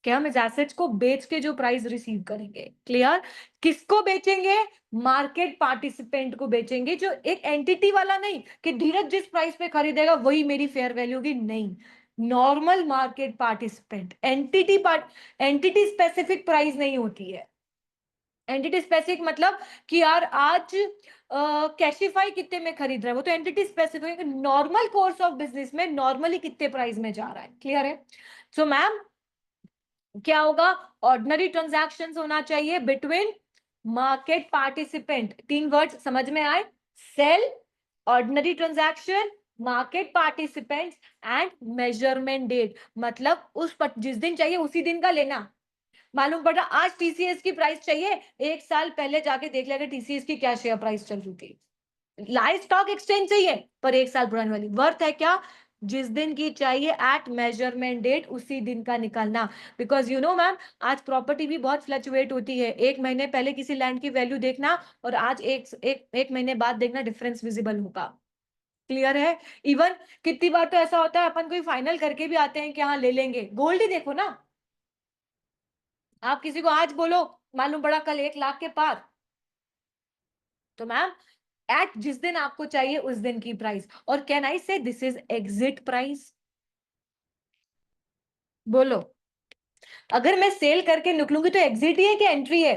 कि हम इस एसेट्स को बेच के जो प्राइस रिसीव करेंगे, क्लियर। किसको बेचेंगे? मार्केट पार्टिसिपेंट को बेचेंगे, जो एक एंटिटी वाला नहीं कि धीरज जिस प्राइस पे खरीदेगा वही मेरी फेयर वैल्यू होगी, नहीं। Normal market participant, entity specific price नहीं होती है, एंटिटी स्पेसिफिक मतलब कि यार आज कैशिफाई कितने में खरीद रहा है, वो तो entity specific. Normal course of business में नॉर्मली कितने प्राइस में जा रहा है, क्लियर है? सो मैम क्या होगा, ऑर्डिनरी ट्रांजैक्शंस होना चाहिए बिटवीन मार्केट पार्टिसिपेंट। 3 वर्ड्स समझ में आए? Sale, ordinary transaction, market participants and measurement date. मतलब जिस दिन चाहिए उसी दिन का लेना। मालूम पड़ा आज टीसीएस की प्राइस चाहिए, 1 साल पहले जाके देख लेगा टीसीएस की क्या शेयर प्राइस चल रही थी। लाइव स्टॉक एक्सचेंज चाहिए पर 1 साल पुरानी वाली। वर्थ है क्या? जिस दिन की चाहिए एट मेजरमेंट डेट उसी दिन का निकालना। बिकॉज यू नो मैम, आज प्रॉपर्टी भी बहुत फ्लक्चुएट होती है। 1 महीने पहले किसी लैंड की वैल्यू देखना और आज एक महीने बाद देखना, डिफरेंस विजिबल होगा। क्लियर है? इवन कितनी बार तो ऐसा होता है अपन कोई फाइनल करके भी आते हैं कि हाँ ले लेंगे। गोल्ड ही देखो ना, आप किसी को आज बोलो मालूम पड़ा कल 1 लाख के पार। तो मैम एट जिस दिन आपको चाहिए उस दिन की प्राइस। और कैन आई से दिस इज एग्जिट प्राइस? बोलो, अगर मैं सेल करके निकलूंगी तो एग्जिट ही है कि एंट्री है?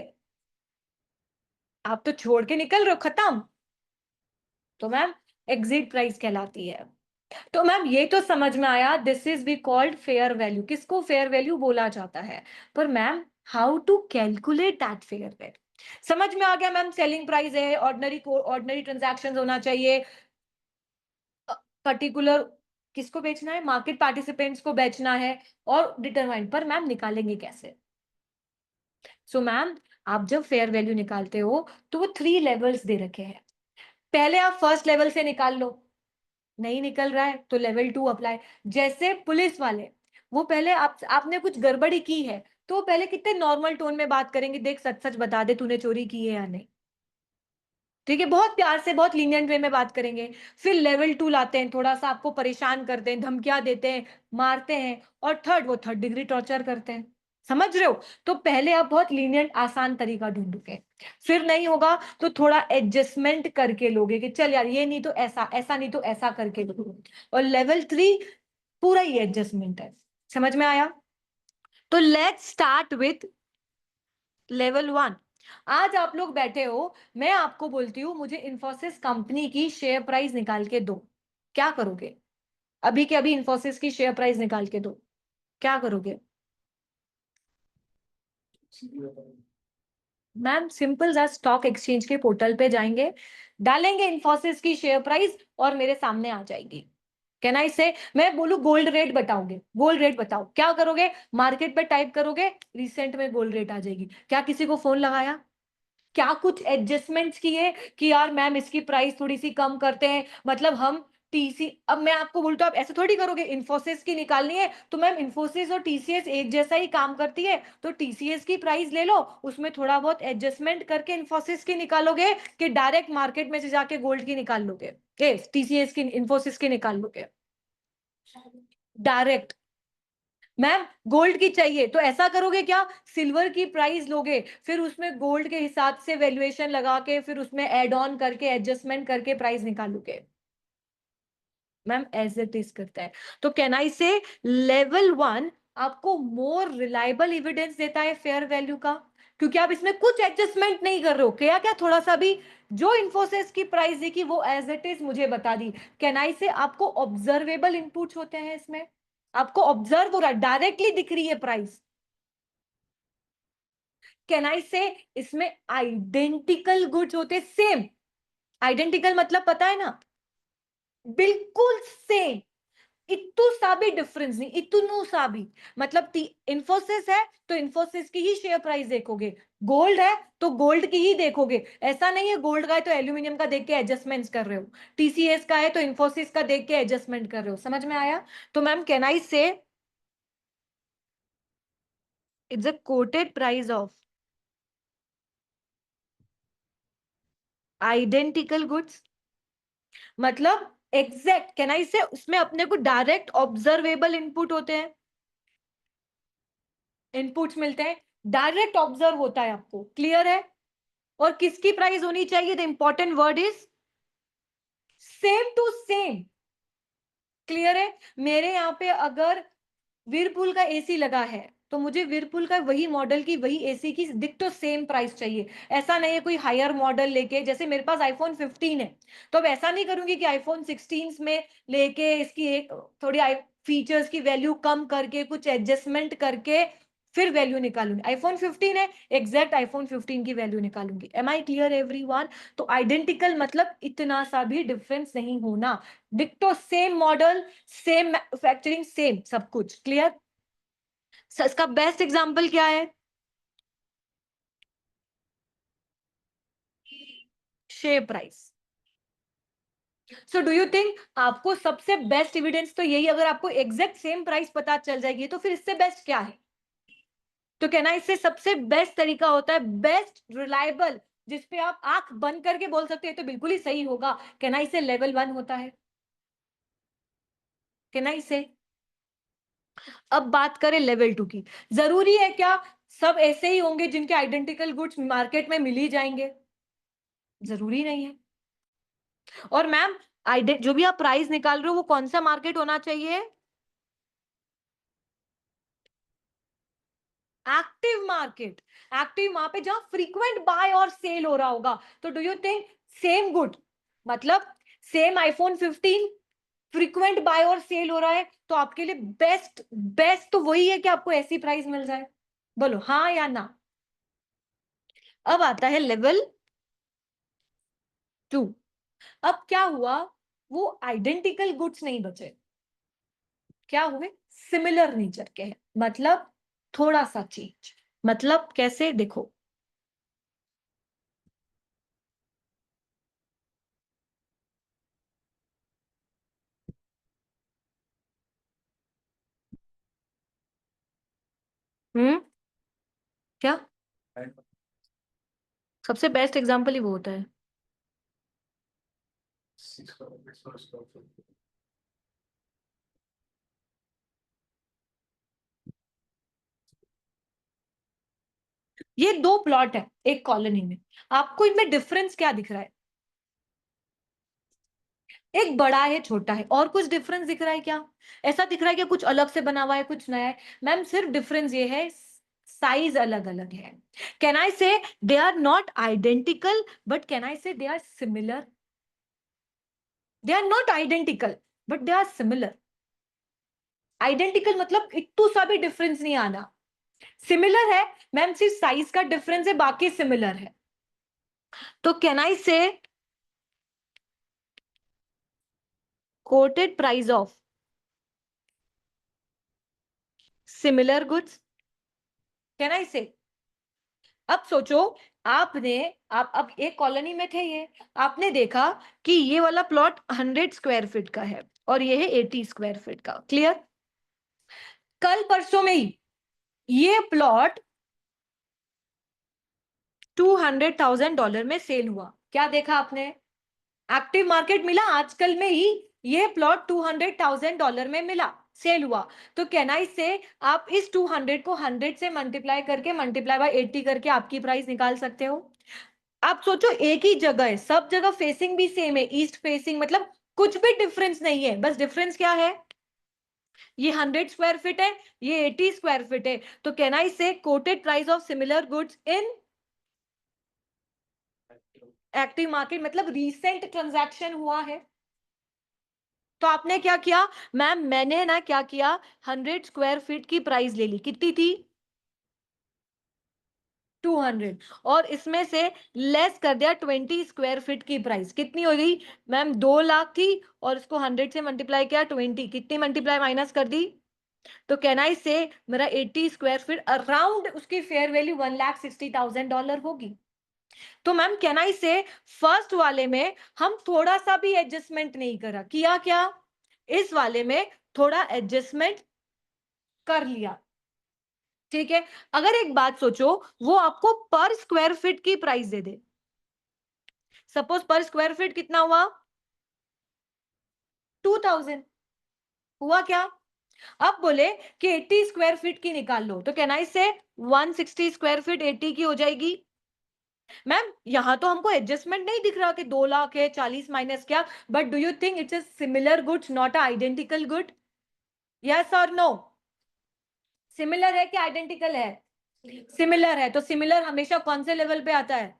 आप तो छोड़ के निकल रहे हो, खत्म। तो मैम एग्जिट प्राइस कहलाती है। तो मैम ये तो समझ में आया, this is be called fair value. किसको फेयर वैल्यू बोला जाता है? पर ma'am how to calculate that fair value? समझ में आ गया मैम? सेलिंग प्राइस है, ऑर्डिनरी ट्रांजैक्शंस होना चाहिए, पर्टिकुलर किसको बेचना है, मार्केट पार्टिसिपेंट्स को बेचना है, और डिटरमाइन। पर मैम निकालेंगे कैसे? सो मैम आप जब फेयर वैल्यू निकालते हो तो वो 3 लेवल्स दे रखे हैं। पहले आप फर्स्ट लेवल से निकाल लो, नहीं निकल रहा है तो लेवल 2 अप्लाई। जैसे पुलिस वाले, वो पहले आपने कुछ गड़बड़ी की है तो पहले कितने नॉर्मल टोन में बात करेंगे, देख सच सच बता दे तूने चोरी की है या नहीं। ठीक है, बहुत प्यार से बहुत लीनियंट वे में बात करेंगे। फिर लेवल 2 लाते हैं, थोड़ा सा आपको परेशान करते हैं, धमकियां देते हैं, मारते हैं। और वो थर्ड डिग्री टॉर्चर करते हैं। समझ रहे हो? तो पहले आप बहुत लीनियंट आसान तरीका ढूंढोगे, फिर नहीं होगा तो थोड़ा एडजस्टमेंट करके लोगे कि चल यार ये नहीं तो ऐसा, ऐसा नहीं तो ऐसा करके लोगे। और लेवल 3 पूरा ही एडजस्टमेंट है। समझ में आया? तो लेट्स स्टार्ट विथ लेवल 1। आज आप लोग बैठे हो, मैं आपको बोलती हूँ मुझे इंफोसिस कंपनी की शेयर प्राइस निकाल के दो, क्या करोगे? अभी के अभी इंफोसिस की शेयर प्राइस निकाल के दो, क्या करोगे? मैम सिंपल सा स्टॉक एक्सचेंज के पोर्टल पे जाएंगे, डालेंगे इंफोसिस की शेयर प्राइस और मेरे सामने आ जाएगी। कैन आई से मैं बोलूं गोल्ड रेट बताओगे, गोल्ड रेट बताओ, क्या करोगे? मार्केट पे टाइप करोगे, रिसेंट में गोल्ड रेट आ जाएगी। क्या किसी को फोन लगाया? क्या कुछ एडजस्टमेंट्स किए कि यार मैम इसकी प्राइस थोड़ी सी कम करते हैं, मतलब हम टीसी, अब मैं आपको बोलता हूं आप ऐसे थोड़ी करोगे, इंफोसिस की निकालनी है तो मैम इंफोसिस और टीसीएस एक जैसा ही काम करती है, तो टीसीएस की प्राइस ले लो, उसमें थोड़ा बहुत एडजस्टमेंट करके इंफोसिस की निकालोगे कि डायरेक्ट मार्केट में से जाके गोल्ड की निकाल लोगे, टीसीएस की इंफोसिस की निकाल लोगे डायरेक्ट? मैम गोल्ड की चाहिए तो ऐसा करोगे क्या, सिल्वर की प्राइस लोगे, फिर उसमें गोल्ड के हिसाब से वैल्यूएशन लगा के फिर उसमें एड ऑन करके एडजस्टमेंट करके प्राइस निकालोगे? मैम एज इट इज करता है। तो कैन आई से लेवल 1 आपको मोर रिलायबल एविडेंस देता है फेयर वैल्यू का, क्योंकि आप इसमें कुछ एडजस्टमेंट नहीं कर रहे हो। क्या क्या थोड़ा सा भी जो इंफोसिस की प्राइस देखी वो एज इट इज मुझे बता दी। कैन आई से आपको ऑब्जर्वेबल इनपुट्स होते हैं इसमें, आपको ऑब्जर्व हो रहा है, डायरेक्टली दिख रही है प्राइस। कैन आई से इसमें आइडेंटिकल गुड्स होते, सेम। आइडेंटिकल मतलब पता है ना, बिल्कुल सेम, इतू सा भी डिफरेंस नहीं, इतनू सा भी। मतलब इंफोसिस है तो इंफोसिस की ही शेयर प्राइस देखोगे, गोल्ड है तो गोल्ड की ही देखोगे। ऐसा नहीं है गोल्ड का है तो एल्यूमिनियम का देख के एडजस्टमेंट्स कर रहे हो, टीसीएस का है तो इंफोसिस का देख के एडजस्टमेंट कर रहे हो। समझ में आया? तो मैम कैन आई से it's a coated price of identical goods, मतलब एग्जैक्ट। कैन आई से उसमें अपने को डायरेक्ट ऑब्जर्वेबल इनपुट होते हैं, इनपुट्स मिलते हैं, डायरेक्ट ऑब्जर्व होता है आपको। क्लियर है? और किसकी प्राइस होनी चाहिए? The important word is same to same. Clear है? मेरे यहाँ पे अगर व्हीरपूल का एसी लगा है तो मुझे व्हिर्लपूल का वही मॉडल की वही एसी की दिख तो सेम प्राइस चाहिए। ऐसा नहीं है कोई हायर मॉडल लेके, जैसे मेरे पास आईफोन 15 है तो अब ऐसा नहीं करूंगी कि आईफोन 16 में लेके इसकी एक थोड़ी फीचर्स की वैल्यू कम करके कुछ एडजस्टमेंट करके फिर वैल्यू निकालूंगी। आईफोन 15 है, एग्जैक्ट आईफोन 15 की वैल्यू निकालूंगी। Am I clear everyone? तो आइडेंटिकल मतलब इतना सा भी डिफरेंस नहीं होना, डिक्टो same model, same manufacturing, same सब कुछ। क्लियर? इसका बेस्ट एग्जांपल क्या है? Share price. So do you think आपको सबसे बेस्ट एविडेंस तो यही, अगर आपको एग्जैक्ट सेम प्राइस पता चल जाएगी तो फिर इससे बेस्ट क्या है? तो कहना इससे सबसे बेस्ट तरीका होता है, बेस्ट रिलायबल, जिसपे आप आंख बंद करके बोल सकते हैं तो बिल्कुल ही सही होगा, कहना इसे लेवल 1 होता है। कहना इसे। अब बात करें लेवल 2 की। जरूरी है क्या सब ऐसे ही होंगे जिनके आइडेंटिकल गुड्स मार्केट में मिल ही जाएंगे? जरूरी नहीं है। और मैम जो भी आप प्राइस निकाल रहे हो वो कौन सा मार्केट होना चाहिए? Active market. एक्टिव वहां पे जहां फ्रीक्वेंट बाय और सेल हो रहा होगा। तो do you think same good, मतलब सेम आईफोन 15 फ्रीक्वेंट बाय और सेल हो रहा है, तो आपके लिए बेस्ट बेस्ट तो वही है कि आपको ऐसी प्राइस मिल जाए? बोलो हाँ या ना। अब आता है लेवल 2। अब क्या हुआ, वो आइडेंटिकल गुड्स नहीं बचे, क्या हुए? सिमिलर नेचर के हैं, मतलब थोड़ा सा चेंज। मतलब कैसे? देखो, क्या सबसे बेस्ट एग्जांपल ही वो होता है। ये दो प्लॉट है एक कॉलोनी में, आपको इनमें डिफरेंस क्या दिख रहा है? एक बड़ा है, छोटा है, और कुछ डिफरेंस दिख रहा है क्या? ऐसा दिख रहा है कि कुछ अलग से बना हुआ है, कुछ नया है? मैम सिर्फ डिफरेंस ये है साइज अलग अलग है। Can I say they are not identical, but can I say they are similar? They are not identical but they are similar. Identical मतलब इतू सा भी डिफरेंस नहीं आना। सिमिलर है मैम, सिर्फ साइज का डिफरेंस है, बाकी सिमिलर है। तो कैन आई से quoted price of similar goods? Can I से? अब सोचो, आपने आप अब एक कॉलोनी में थे, ये आपने देखा कि ये वाला प्लॉट 100 स्क्वायर फीट का है और ये है 80 स्क्वायर फीट का। क्लियर? कल परसों में ही ये प्लॉट $200,000 में सेल हुआ। क्या देखा आपने? एक्टिव मार्केट मिला आजकल में ही, ये प्लॉट $200,000 में मिला, सेल हुआ। तो कैन आई से आप इस 200 को 100 से मल्टीप्लाई करके मल्टीप्लाई बाय 80 करके आपकी प्राइस निकाल सकते हो। आप सोचो एक ही जगह है, सब जगह फेसिंग भी सेम है, ईस्ट फेसिंग, मतलब कुछ भी डिफरेंस नहीं है। बस डिफरेंस क्या है? ये 100 स्क्वायर फीट है, ये 80 स्क्वायर फीट है। तो कैन आई से coated price of similar goods in active market, मतलब रीसेंट ट्रांजैक्शन हुआ है। तो आपने क्या किया मैम? मैंने ना क्या किया, 100 स्क्वायर फीट की प्राइस ले ली, कितनी थी? 200, और इसमें से लेस कर दिया 20 स्क्वायर फीट की प्राइस, कितनी हो गई मैम? 2 लाख थी, और इसको 100 से मल्टीप्लाई किया 20, कितनी मल्टीप्लाई माइनस कर दी? तो कैन आई से मेरा 80 स्क्वायर फीट अराउंड उसकी फेयर वैल्यू $1,60,000 होगी। तो मैम कैन आई से फर्स्ट वाले में हम थोड़ा सा भी एडजस्टमेंट नहीं करा, किया क्या? इस वाले में थोड़ा एडजस्टमेंट कर लिया। ठीक है, अगर एक बात सोचो, वो आपको पर स्क्वायर फीट की प्राइस दे दे, सपोज पर स्क्वायर फीट कितना हुआ? 2000 हुआ क्या? अब बोले कि 80 स्क्वायर फीट की निकाल लो, तो कैन आई से 160 स्क्वायर फीट 80 की हो जाएगी। मैम यहां तो हमको एडजस्टमेंट नहीं दिख रहा कि 2 लाख है, 40 माइनस क्या, but do you think it's a similar goods, not a identical good? Yes और नो? सिमिलर है कि आइडेंटिकल है? सिमिलर है, तो सिमिलर हमेशा कौन से लेवल पे आता है?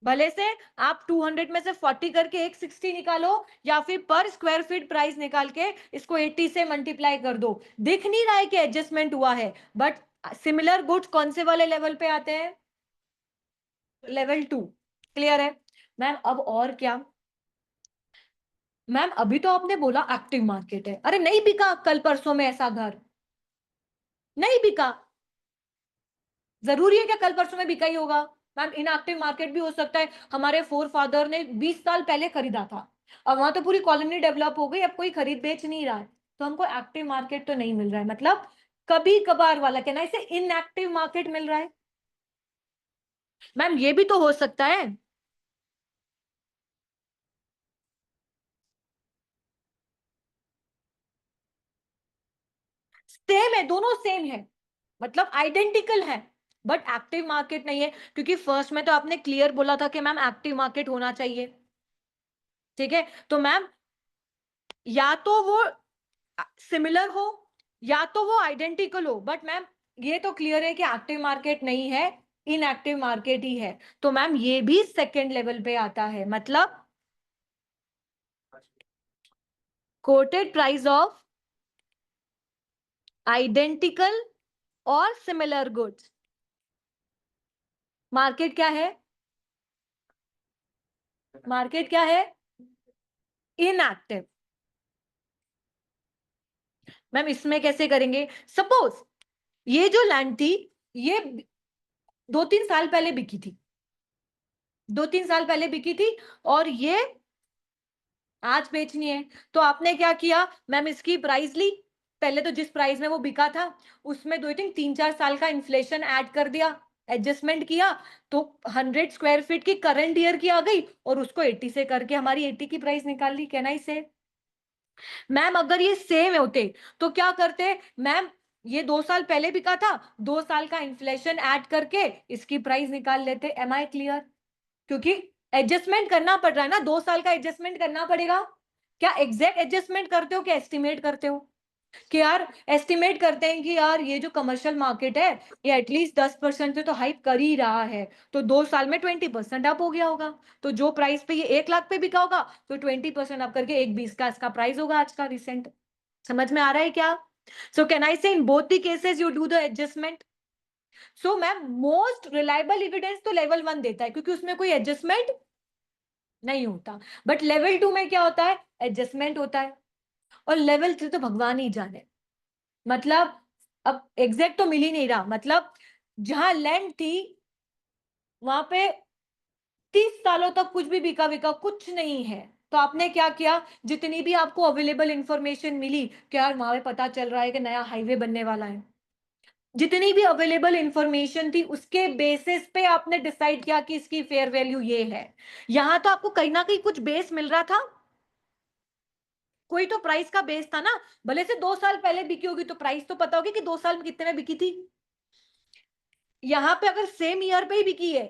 भले से आप 200 में से 40 करके 160 निकालो, या फिर पर स्क्वायर फीट प्राइस निकाल के इसको 80 से मल्टीप्लाई कर दो, दिख नहीं रहा है कि एडजस्टमेंट हुआ है, बट सिमिलर गुड्स कौन से वाले लेवल पे आते हैं? लेवल 2। क्लियर है मैम? अब और क्या मैम? अभी तो आपने बोला एक्टिव मार्केट है, अरे नहीं बिका कल परसों में ऐसा घर, नहीं बिका, जरूरी है क्या कल परसों में बिका ही होगा? मैम इनएक्टिव मार्केट भी हो सकता है, हमारे फोर फादर ने 20 साल पहले खरीदा था, अब वहां तो पूरी कॉलोनी डेवलप हो गई, अब कोई खरीद बेच नहीं रहा है, तो हमको एक्टिव मार्केट तो नहीं मिल रहा है, मतलब कभी कभार वाला, कहना इसे इनएक्टिव मार्केट मिल रहा है। मैम ये भी तो हो सकता है, सेम है, दोनों सेम है, मतलब आइडेंटिकल है, बट एक्टिव मार्केट नहीं है, क्योंकि फर्स्ट में तो आपने क्लियर बोला था कि मैम एक्टिव मार्केट होना चाहिए। ठीक है, तो मैम या तो वो सिमिलर हो या तो वो आइडेंटिकल हो, बट मैम ये तो क्लियर है कि एक्टिव मार्केट नहीं है, इनएक्टिव मार्केट ही है, तो मैम ये भी सेकेंड लेवल पे आता है, मतलब कोटेड प्राइस ऑफ आइडेंटिकल और सिमिलर गुड्स। मार्केट क्या है? मार्केट क्या है? इनएक्टिव। मैम इसमें कैसे करेंगे? सपोज ये जो लैंड थी, ये 2-3 साल पहले बिकी थी, 2-3 साल पहले बिकी थी, और ये आज बेचनी है, तो आपने क्या किया मैम? इसकी प्राइस ली, पहले तो जिस प्राइस में वो बिका था उसमें 2-3-4 साल का इन्फ्लेशन ऐड कर दिया, एडजस्टमेंट किया, तो 100 स्क्वायर फीट की करंट ईयर की आ गई, और उसको 80 से करके हमारी 80 की प्राइस निकाल ली। कहना इसे मैम अगर ये सेम होते तो क्या करते मैम? ये 2 साल पहले बिका था, 2 साल का इन्फ्लेशन ऐड करके इसकी प्राइस निकाल लेते। Am I clear? क्योंकि एडजस्टमेंट करना पड़ रहा है ना, 2 साल का एडजस्टमेंट करना पड़ेगा। क्या एग्जैक्ट एडजस्टमेंट करते हो कि एस्टिमेट करते हो? कि यार एस्टिमेट करते हैं कि यार ये जो कमर्शियल मार्केट है ये एटलीस्ट 10% से तो हाइप कर ही रहा है, तो 2 साल में 20% अप हो गया होगा, तो जो प्राइस पे ये 1 लाख पे बिका होगा तो 20% अप करके 1,20 का इसका प्राइस होगा आज का रिसेंट। समझ में आ रहा है क्या? सो कैन आई से in both the cases you do the adjustment? So ma'am most reliable evidence तो लेवल 1 देता है, क्योंकि उसमें कोई एडजस्टमेंट नहीं होता, बट लेवल 2 में क्या होता है? एडजस्टमेंट होता है, और लेवल 3 तो भगवान ही जाने, मतलब अब एग्जैक्ट तो मिल ही नहीं रहा, मतलब जहां लैंड थी वहां पे 30 सालों तक कुछ भी बिका बिका कुछ नहीं है, तो आपने क्या किया? जितनी भी आपको अवेलेबल इंफॉर्मेशन मिली कि यार वहां पे पता चल रहा है कि नया हाईवे बनने वाला है, जितनी भी अवेलेबल इंफॉर्मेशन थी उसके बेसिस पे आपने डिसाइड किया कि इसकी फेयर वैल्यू ये है। यहां तो आपको कहीं ना कहीं कुछ बेस मिल रहा था, कोई तो प्राइस का बेस था ना, भले से 2 साल पहले बिकी होगी तो प्राइस तो पता होगी कि 2 साल में कितने में बिकी थी। यहाँ पे अगर सेम ईयर पे ही बिकी है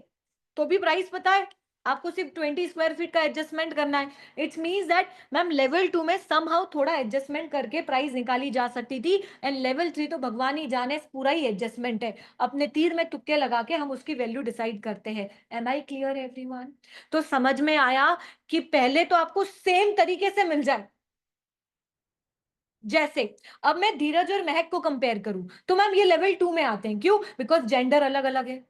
तो भी प्राइस पता है, आपको सिर्फ 20 स्क्वायर फीट का एडजस्टमेंट करना है। It's means that ma'am level 2 में समहाउ थोड़ा एडजस्टमेंट करके प्राइस निकाली जा सकती थी, एंड लेवल 3 तो भगवान ही जाने पूरा ही एडजस्टमेंट है, अपने तीर में तुक्के लगा के हम उसकी वैल्यू डिसाइड करते हैं। Am I clear everyone? तो समझ में आया कि पहले तो आपको सेम तरीके से मिल जाए, जैसे अब मैं धीरज और महक को कंपेयर करूं तो मैम ये लेवल 2 में आते हैं, क्यों? बिकॉज जेंडर अलग अलग है,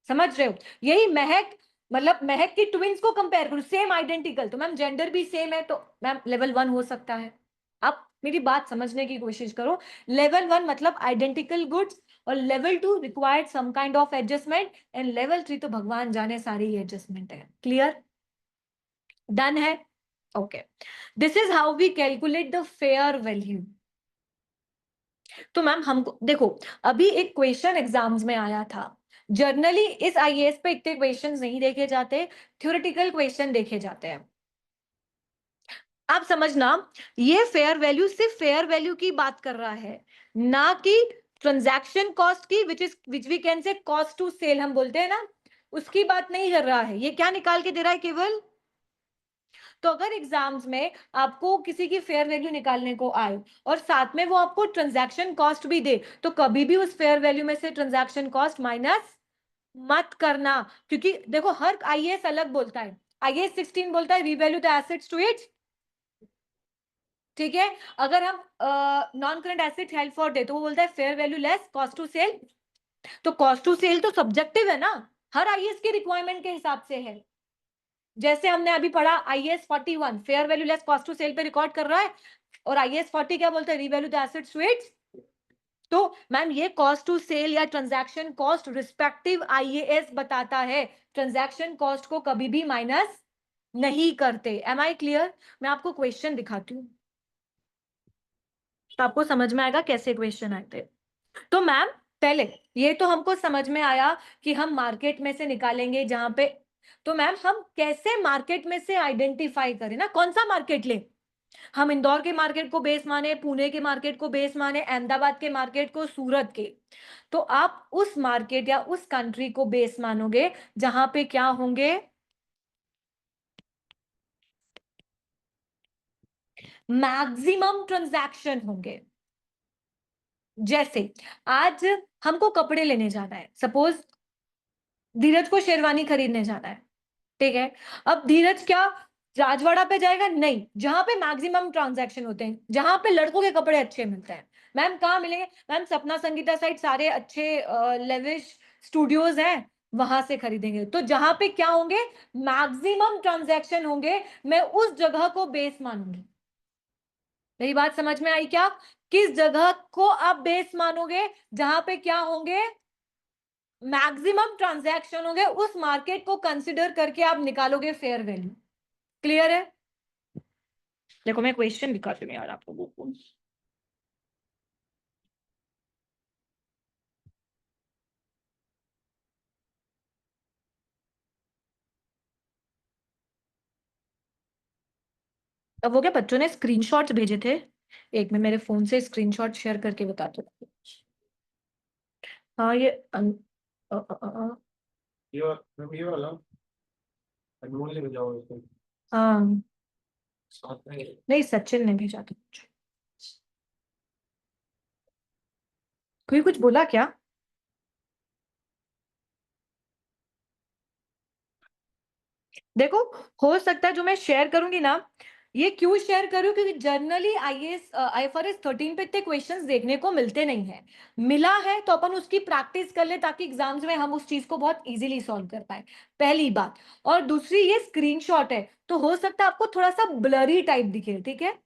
समझ रहे हो? यही महक, मतलब महक की ट्विंस को कंपेयर करूं सेम आइडेंटिकल, तो मैम जेंडर भी सेम है, तो मैम लेवल 1 हो सकता है। आप मेरी बात समझने की कोशिश करो, लेवल 1 मतलब आइडेंटिकल गुड्स, और level 2 required some kind of adjustment, and level 3 तो भगवान जाने सारी ही एडजस्टमेंट है। क्लियर? डन है? Okay, this is how we calculate the fair value. तो मैम हमको देखो, अभी एक क्वेश्चन एग्जाम्स में आया था, जर्नली इस आईएएस पे इतने क्वेश्चंस नहीं देखे जाते, थ्योरेटिकल क्वेश्चन देखे जाते हैं। आप समझना, ये फेयर वैल्यू सिर्फ फेयर वैल्यू की बात कर रहा है, ना कि ट्रांजैक्शन कॉस्ट की, which we can say cost to sell हम बोलते हैं ना, उसकी बात नहीं कर रहा है। ये क्या निकाल के दे रहा है? केवल तो अगर एग्जाम्स में आपको किसी की फेयर वैल्यू निकालने को आए और साथ में वो आपको ट्रांजैक्शन कॉस्ट भी दे, तो कभी भी उस फेयर वैल्यू में से ट्रांजैक्शन कॉस्ट माइनस मत करना, क्योंकि देखो हर आईएएस अलग बोलता है। आईएएस 16 बोलता है revalue the assets to its, ठीक है। अगर हम non current asset held for date, तो वो बोलता है fair value less cost to sell. तो कॉस्ट टू सेल तो सब्जेक्टिव है ना, हर आईएएस के रिक्वायरमेंट के हिसाब से है। जैसे हमने अभी पढ़ा IAS 41 fair value less cost to sell पे रिकॉर्ड कर रहा है, और आईएएस 40 क्या बोलता है, revalue the assets to its. तो मैम ये कॉस्ट टू सेल या ट्रांजैक्शन कॉस्ट रिस्पेक्टिव आईएएस बताता है, ट्रांजैक्शन कॉस्ट को कभी भी माइनस नहीं करते। Am I clear? मैं आपको क्वेश्चन दिखाती हूँ तो आपको समझ में आएगा कैसे क्वेश्चन आए थे। तो मैम पहले ये तो हमको समझ में आया कि हम मार्केट में से निकालेंगे जहां पे, तो मैम हम कैसे मार्केट में से आइडेंटिफाई करें ना, कौन सा मार्केट ले? हम इंदौर के मार्केट को बेस माने, पुणे के मार्केट को बेस माने, अहमदाबाद के मार्केट को, सूरत के, तो आप उस मार्केट या उस कंट्री को बेस मानोगे जहां पे क्या होंगे, मैक्सिमम ट्रांजैक्शन होंगे। जैसे आज हमको कपड़े लेने जाना है, सपोज धीरज को शेरवानी खरीदने जाना है, ठीक है। अब धीरज क्या राजवाड़ा पे जाएगा? नहीं, जहां पे मैक्सिमम ट्रांजैक्शन होते हैं, जहां पे लड़कों के कपड़े अच्छे मिलते हैं। मैम कहाँ मिलेंगे? मैम सपना संगीता साइड सारे अच्छे लेविश स्टूडियोज हैं, वहां से खरीदेंगे। तो जहां पे क्या होंगे, मैक्सिमम ट्रांजैक्शन होंगे, मैं उस जगह को बेस मानूंगी। मेरी बात समझ में आई क्या? किस जगह को आप बेस मानोगे जहां पे क्या होंगे, मैक्सिमम ट्रांजैक्शन होंगे, उस मार्केट को कंसिडर करके आप निकालोगे फेयर वैल्यू। क्लियर है? देखो मैं क्वेश्चन दिखाती हूँ यार आप लोगों को। अब वो क्या बच्चों ने स्क्रीनशॉट्स भेजे थे, एक मैं मेरे फोन से स्क्रीनशॉट शेयर करके बताती हूँ। हाँ ये ये वाला अनमोल ने भेजा हुआ है हाँ साथ में। नहीं, सचिन ने भेजा था मुझे। कोई कुछ बोला क्या? देखो हो सकता है जो मैं शेयर करूंगी ना, ये क्यों शेयर करूं, क्योंकि जनरली आईएएस आईएफआरएस 13 पे इतने क्वेश्चंस देखने को मिलते नहीं है। मिला है तो अपन उसकी प्रैक्टिस कर ले, ताकि एग्जाम्स में हम उस चीज को बहुत इजीली सॉल्व कर पाए, पहली बात। और दूसरी ये स्क्रीनशॉट है, तो हो सकता है आपको थोड़ा सा ब्लरी टाइप दिखे, ठीक है।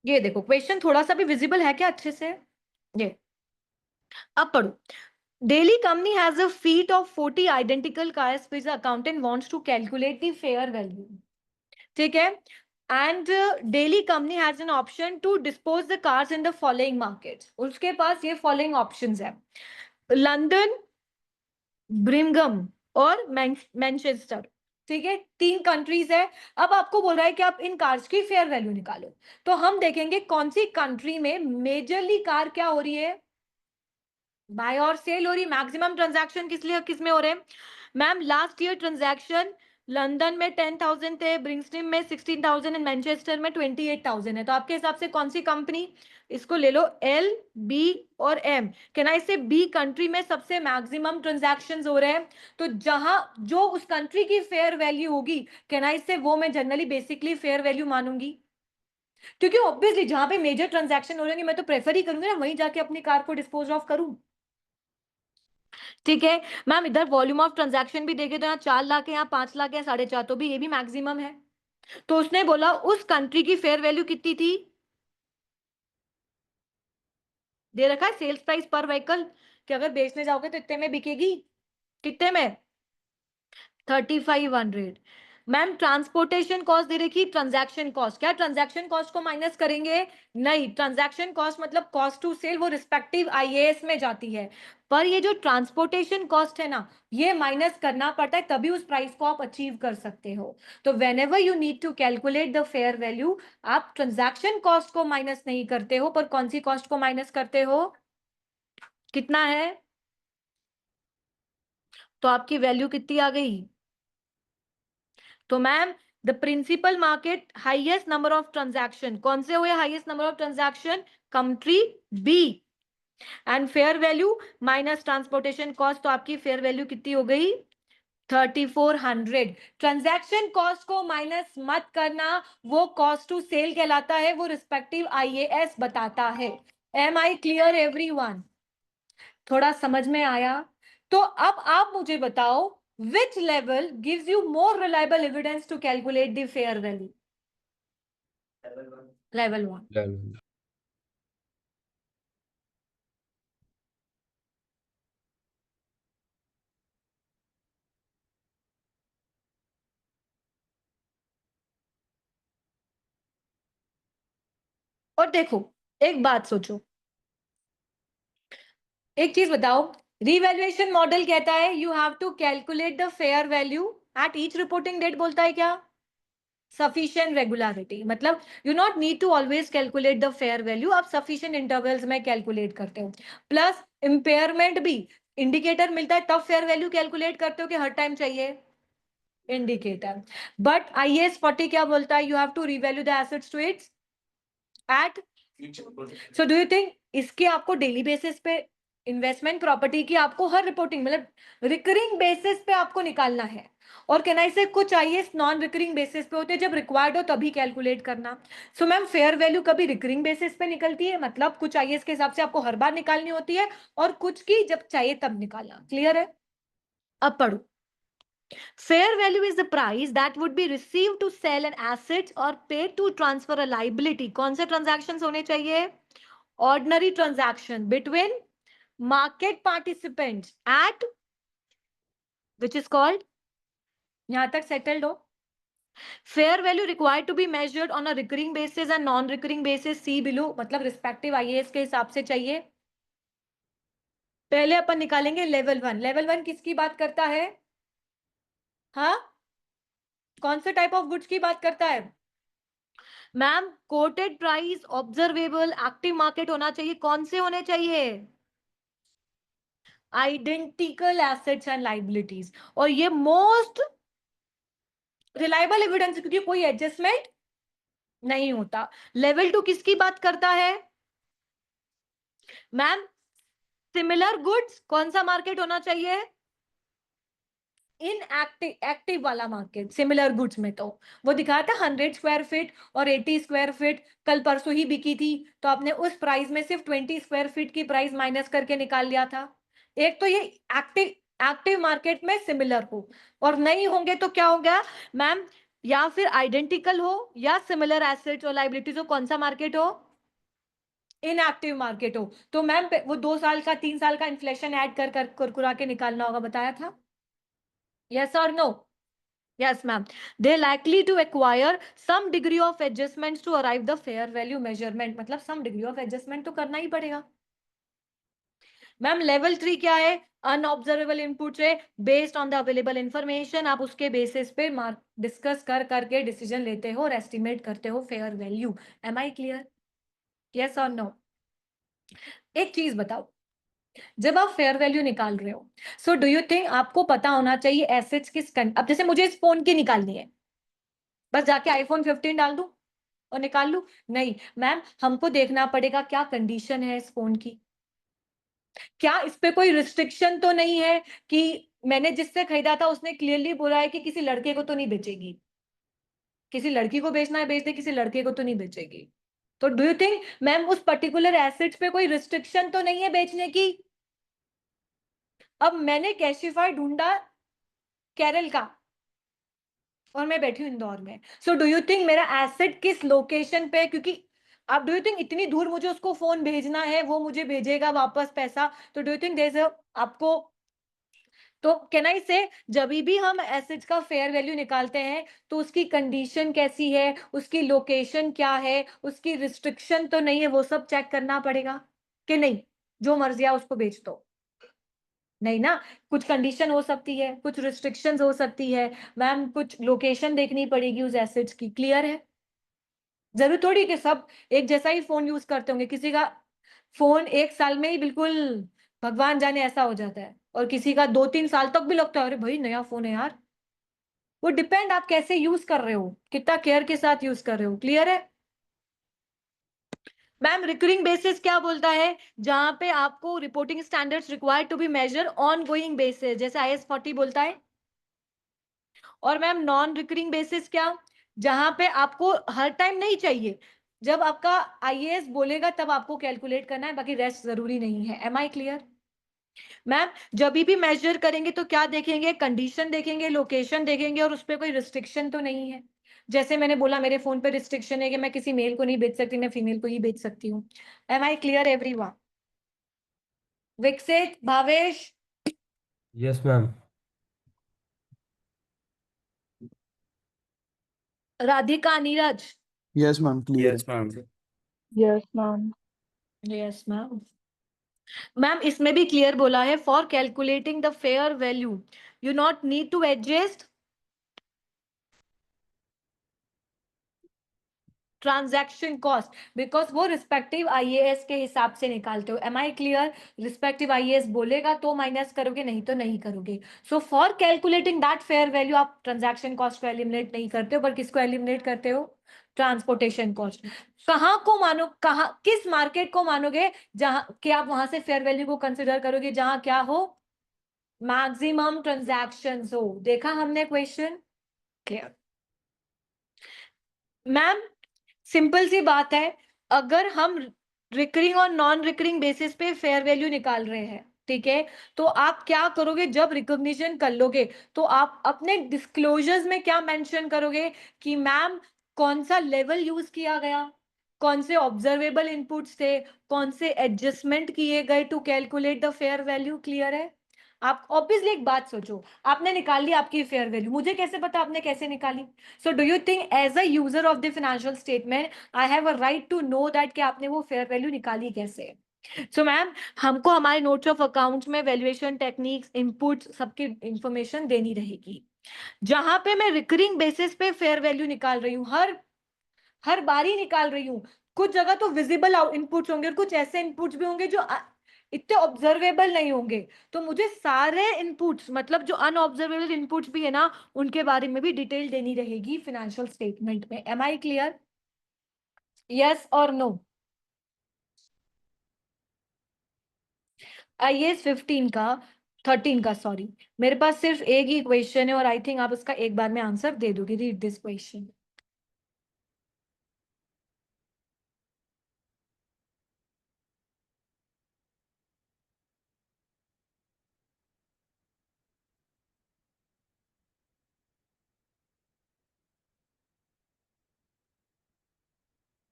ये देखो क्वेश्चन थोड़ा सा भी विजिबल है क्या अच्छे से? ये अब पढ़ो। Daily company has a fleet of 40 identical cars which the accountant wants to calculate the fair value. ठीक है? And daily company has an option to dispose the cars in the following markets. उसके पास ये following options है, London, ब्रिंगम और Manchester. ठीक है, 3 countries है। अब आपको बोल रहा है कि आप इन कार्स की फेयर वैल्यू निकालो, तो हम देखेंगे कौन सी कंट्री में मेजरली कार क्या हो रही है, बाय और सेल हो रही। मैक्सिमम ट्रांजैक्शन किस में हो रहे हैं? Ma'am last year transaction London में 10,000 थे, ब्रिंगस्टन में 16,000 एंड मैनचेस्टर में 28,000 है। तो आपके हिसाब से कौन सी कंपनी, इसको ले लो एल, बी और एम, कैन आई से बी कंट्री में सबसे मैक्सिमम ट्रांजैक्शंस हो रहे हैं। तो जहां जो उस कंट्री की फेयर वैल्यू होगी, कैन आई से वो मैं जनरली बेसिकली फेयर वैल्यू मानूंगी, क्योंकि ऑब्वियसली जहां पे मेजर ट्रांजैक्शन हो रहे हैं मैं तो प्रेफर ही करूंगी ना वहीं जाके अपनी कार को डिस्पोज ऑफ करूं। ठीक है मैम, इधर वॉल्यूम ऑफ ट्रांजैक्शन भी देखे तो यहाँ 4 लाख है, यहाँ 5 लाख है, 4.5, तो भी ये भी मैक्सिमम है। तो उसने बोला उस कंट्री की फेयर वैल्यू कितनी थी, दे रखा है सेल्स प्राइस पर व्हीकल, कि अगर बेचने जाओगे तो इतने में बिकेगी, कितने में, 3,500। मैम ट्रांसपोर्टेशन कॉस्ट दे रखी, ट्रांजैक्शन कॉस्ट, क्या ट्रांजैक्शन कॉस्ट को माइनस करेंगे? नहीं, ट्रांजैक्शन कॉस्ट मतलब कॉस्ट टू सेल, वो रिस्पेक्टिव आईएएस में जाती है, पर ये जो ट्रांसपोर्टेशन कॉस्ट है ना, ये माइनस करना पड़ता है, तभी उस प्राइस को आप अचीव कर सकते हो। तो whenever you need to calculate the fair value, आप ट्रांजैक्शन कॉस्ट को माइनस नहीं करते हो, पर कौन सी कॉस्ट को माइनस करते हो? कितना है? तो आपकी वैल्यू कितनी आ गई? तो ma'am the principal market highest number of transaction कौन से हुए? Highest number of transaction country B, and fair value minus transportation cost, तो आपकी फेयर वैल्यू कितनी हो गई? 3400। ट्रांजैक्शन कॉस्ट को माइनस मत करना, वो कॉस्ट टू सेल कहलाता है, वो रिस्पेक्टिव आईएएस बताता है। Am I clear everyone? थोड़ा समझ में आया? तो अब आप मुझे बताओ, which level gives you more reliable evidence to calculate the fair value? Level 1. Level 1. और देखो, एक बात सोचो, एक चीज बताओ, रिवैल्यूएशन मॉडल कहता है you have to calculate the fair value at each reporting date, बोलता है क्या? सफिशिएंट रेगुलरिटी, मतलब you not need to always calculate the fair value, आप सफिशिएंट इंटरवल्स में कैलकुलेट करते हो। प्लस इम्पेयरमेंट भी इंडिकेटर मिलता है तब फेयर वैल्यू कैलकुलेट करते हो कि हर टाइम चाहिए इंडिकेटर। बट आईएएस 40 क्या बोलता है? You have to revalue the assets to its at, so do you think इसके आपको डेली बेसिस पे इन्वेस्टमेंट प्रॉपर्टी की आपको हर रिपोर्टिंग मतलब रिकरिंग बेसिस पे आपको निकालना है? और कहना इसे कुछ आईएएस नॉन रिकरिंग बेसिस पे होते हैं, जब रिक्वायर्ड हो तभी कैलकुलेट करना। सो मैम फेयर वैल्यू कभी रिकरिंग बेसिस पे निकलती है, मतलब कुछ आईएएस के हिसाब से आपको हर बार निकालनी होती है, और कुछ की जब चाहिए तब निकालना। क्लियर है? अब पढ़ो, fair value is the price that would be received to sell an asset or paid to transfer a liability. कौन से transactions होने चाहिए? Ordinary transaction between market participants at, which is called, यहां तक settled हो? Fair value required to be measured on a recurring basis and non-recurring basis, see below, मतलब respective IAS के हिसाब से चाहिए। पहले अपन निकालेंगे लेवल 1। लेवल 1 किसकी बात करता है? हाँ, कौन से टाइप ऑफ गुड्स की बात करता है? Ma'am coated price, observable, active market होना चाहिए। कौन से होने चाहिए? आइडेंटिकल एसेट्स एंड लाइबिलिटीज, और ये मोस्ट रिलायबल एविडेंस, क्योंकि कोई एडजस्टमेंट नहीं होता। लेवल 2 किसकी बात करता है? मैम सिमिलर गुड्स, कौन सा मार्केट होना चाहिए? इन एक्टिव वाला मार्केट। सिमिलर गुड्स में तो वो दिखाया था 100 स्क्वायर फीट और 80 स्क्वायर फीट कल परसों ही बिकी थी, तो आपने उस प्राइस में सिर्फ 20 स्क्वायर फीट की प्राइस माइनस करके निकाल लिया था। एक तो ये एक्टिव मार्केट में सिमिलर हो, और नहीं होंगे तो क्या होगा मैम? या फिर आइडेंटिकल हो या सिमिलर एसेट्स और लाइबिलिटीज हो, कौन सा मार्केट हो? इनएक्टिव मार्केट हो। तो मैम वो 2 साल का 3 साल का इन्फ्लेशन ऐड कर कुरकुरा के निकालना होगा, बताया था। Yes or no? Yes, ma'am. They're likely to acquire some degree of adjustments to arrive the fair value measurement. मतलब some degree of adjustment तो करना ही पड़ेगा। मैम लेवल 3 क्या है? अनऑब्जर्वेबल इनपुट है, based on the available information, आप उसके basis पे मार्क डिस्कस करके डिसीजन लेते हो और एस्टिमेट करते हो fair value. Am I clear? Yes और नो? एक चीज बताओ, जब आप फेयर वैल्यू निकाल रहे हो, सो डू यू थिंक आपको पता होना चाहिए एसेट्स अब जैसे मुझे इस फोन की निकालनी है, बस जाके आईफोन 15 डाल दूं और निकाल लूं? नहीं मैम, हमको देखना पड़ेगा क्या कंडीशन है इस फोन की, क्या इस पे कोई रिस्ट्रिक्शन तो नहीं है कि मैंने जिससे खरीदा था उसने क्लियरली बोला है कि किसी लड़के को तो नहीं बेचेगी, किसी लड़की को बेचना है बेच दे, किसी लड़के को तो नहीं बेचेगी। तो डू यू थिंक मैम उस पर्टिकुलर एसेट्स पे कोई रिस्ट्रिक्शन तो नहीं है बेचने की? अब मैंने कैशिफाई ढूंढा केरल का और मैं बैठी हूँ इंदौर में, सो डू यू थिंक मेरा एसेट किस लोकेशन पे, क्योंकि आप डू यू थिंक इतनी दूर मुझे उसको फोन भेजना है, वो मुझे भेजेगा वापस पैसा, तो do you think there is आपको तो कैन आई से जब भी हम एसेट्स का फेयर वैल्यू निकालते हैं तो उसकी कंडीशन कैसी है, उसकी लोकेशन क्या है, उसकी रिस्ट्रिक्शन तो नहीं है, वो सब चेक करना पड़ेगा कि नहीं जो मर्जी आ उसको बेच दो, नहीं ना। कुछ कंडीशन हो सकती है, कुछ रिस्ट्रिक्शंस हो सकती है मैम, कुछ लोकेशन देखनी पड़ेगी उस एसेट्स की। क्लियर है? जरूर थोड़ी कि सब एक जैसा ही फोन यूज करते होंगे, किसी का फोन 1 साल में ही बिल्कुल भगवान जाने ऐसा हो जाता है और किसी का 2-3 साल तक भी लगता है अरे भाई नया फोन है यार। वो डिपेंड आप कैसे यूज कर रहे हो, कितना केयर के साथ यूज कर रहे हो। क्लियर है मैम? रिकरिंग बेसिस क्या बोलता है? जहां पे आपको reporting standards required to be measure on going basis, जैसे IAS 40 बोलता है। और मैम नॉन रिकरिंग बेसिस क्या? जहां पे आपको हर टाइम नहीं चाहिए, जब आपका IAS बोलेगा तब आपको कैलकुलेट करना है, बाकी रेस्ट जरूरी नहीं है। Am I clear ma'am? जब भी मेजर करेंगे तो क्या देखेंगे? कंडीशन देखेंगे, लोकेशन देखेंगे और उस पर कोई रिस्ट्रिक्शन तो नहीं है। जैसे मैंने बोला मेरे फोन पे रिस्ट्रिक्शन है कि मैं किसी मेल को नहीं बेच सकती, मैं फीमेल को ही बेच सकती हूँ। Am I clear everyone? Vikasit, Bhavesh, yes ma'am. Radhika, Neeraj? Yes, ma'am. Clear. Yes, ma'am. Yes, ma'am. Yes ma'am. Ma'am इसमें भी क्लियर बोला है, for calculating the fair value you not need to adjust transaction cost, because वो respective IAS के हिसाब से निकालते हो। Am I clear? Respective IAS बोलेगा तो माइनस करोगे, नहीं तो नहीं करोगे। So for calculating that fair value आप ट्रांजैक्शन कॉस्ट को एलिमिनेट नहीं करते हो, पर किसको एलिमिनेट करते हो? Transportation cost. कहाँ को मानो, कहाँ किस मार्केट को मानोगे जहां कि आप वहां से फेयर वैल्यू को कंसिडर करोगे? जहां क्या हो? मैक्सिमम ट्रांजैक्शंस हो। देखा हमने क्वेश्चन? Clear ma'am? सिंपल सी बात है, अगर हम रिकरिंग और नॉन रिकरिंग बेसिस पे फेयर वैल्यू निकाल रहे हैं, ठीक है, तो आप क्या करोगे? जब रिकॉग्निशन कर लोगे तो आप अपने डिस्क्लोजर्स में क्या मेंशन करोगे कि मैम कौन सा लेवल यूज किया गया, कौन से ऑब्जर्वेबल इनपुट्स थे, कौन से एडजस्टमेंट किए गए to calculate the fair value. Clear है? आप ऑब्वियसली एक बात सोचो, आपने निकाल ली आपकी फेयर वैल्यू, मुझे कैसे पता आपने कैसे निकाली? So do you think as a user of the financial statement, I have a right to know that कि आपने वो fair value निकाली कैसे? So मैम हमको हमारे notes of accounts में valuation techniques, inputs सबकी information देनी रहेगी। जहां पे मैं recurring basis पे fair value निकाल रही हूँ, हर बारी निकाल रही हूँ, कुछ जगह तो विजिबल इनपुट्स होंगे और कुछ ऐसे इनपुट्स भी होंगे जो इतने ऑब्जर्वेबल नहीं होंगे। तो मुझे सारे इनपुट्स मतलब जो अनऑब्जर्वेबल इनपुट्स भी है ना, उनके बारे में भी डिटेल देनी रहेगी फाइनेंशियल स्टेटमेंट में। Am I clear? यस और नो? IAS 15 का 13 का सॉरी, मेरे पास सिर्फ एक ही क्वेश्चन है और आई थिंक आप उसका एक बार में आंसर दे दोगे। Read this question.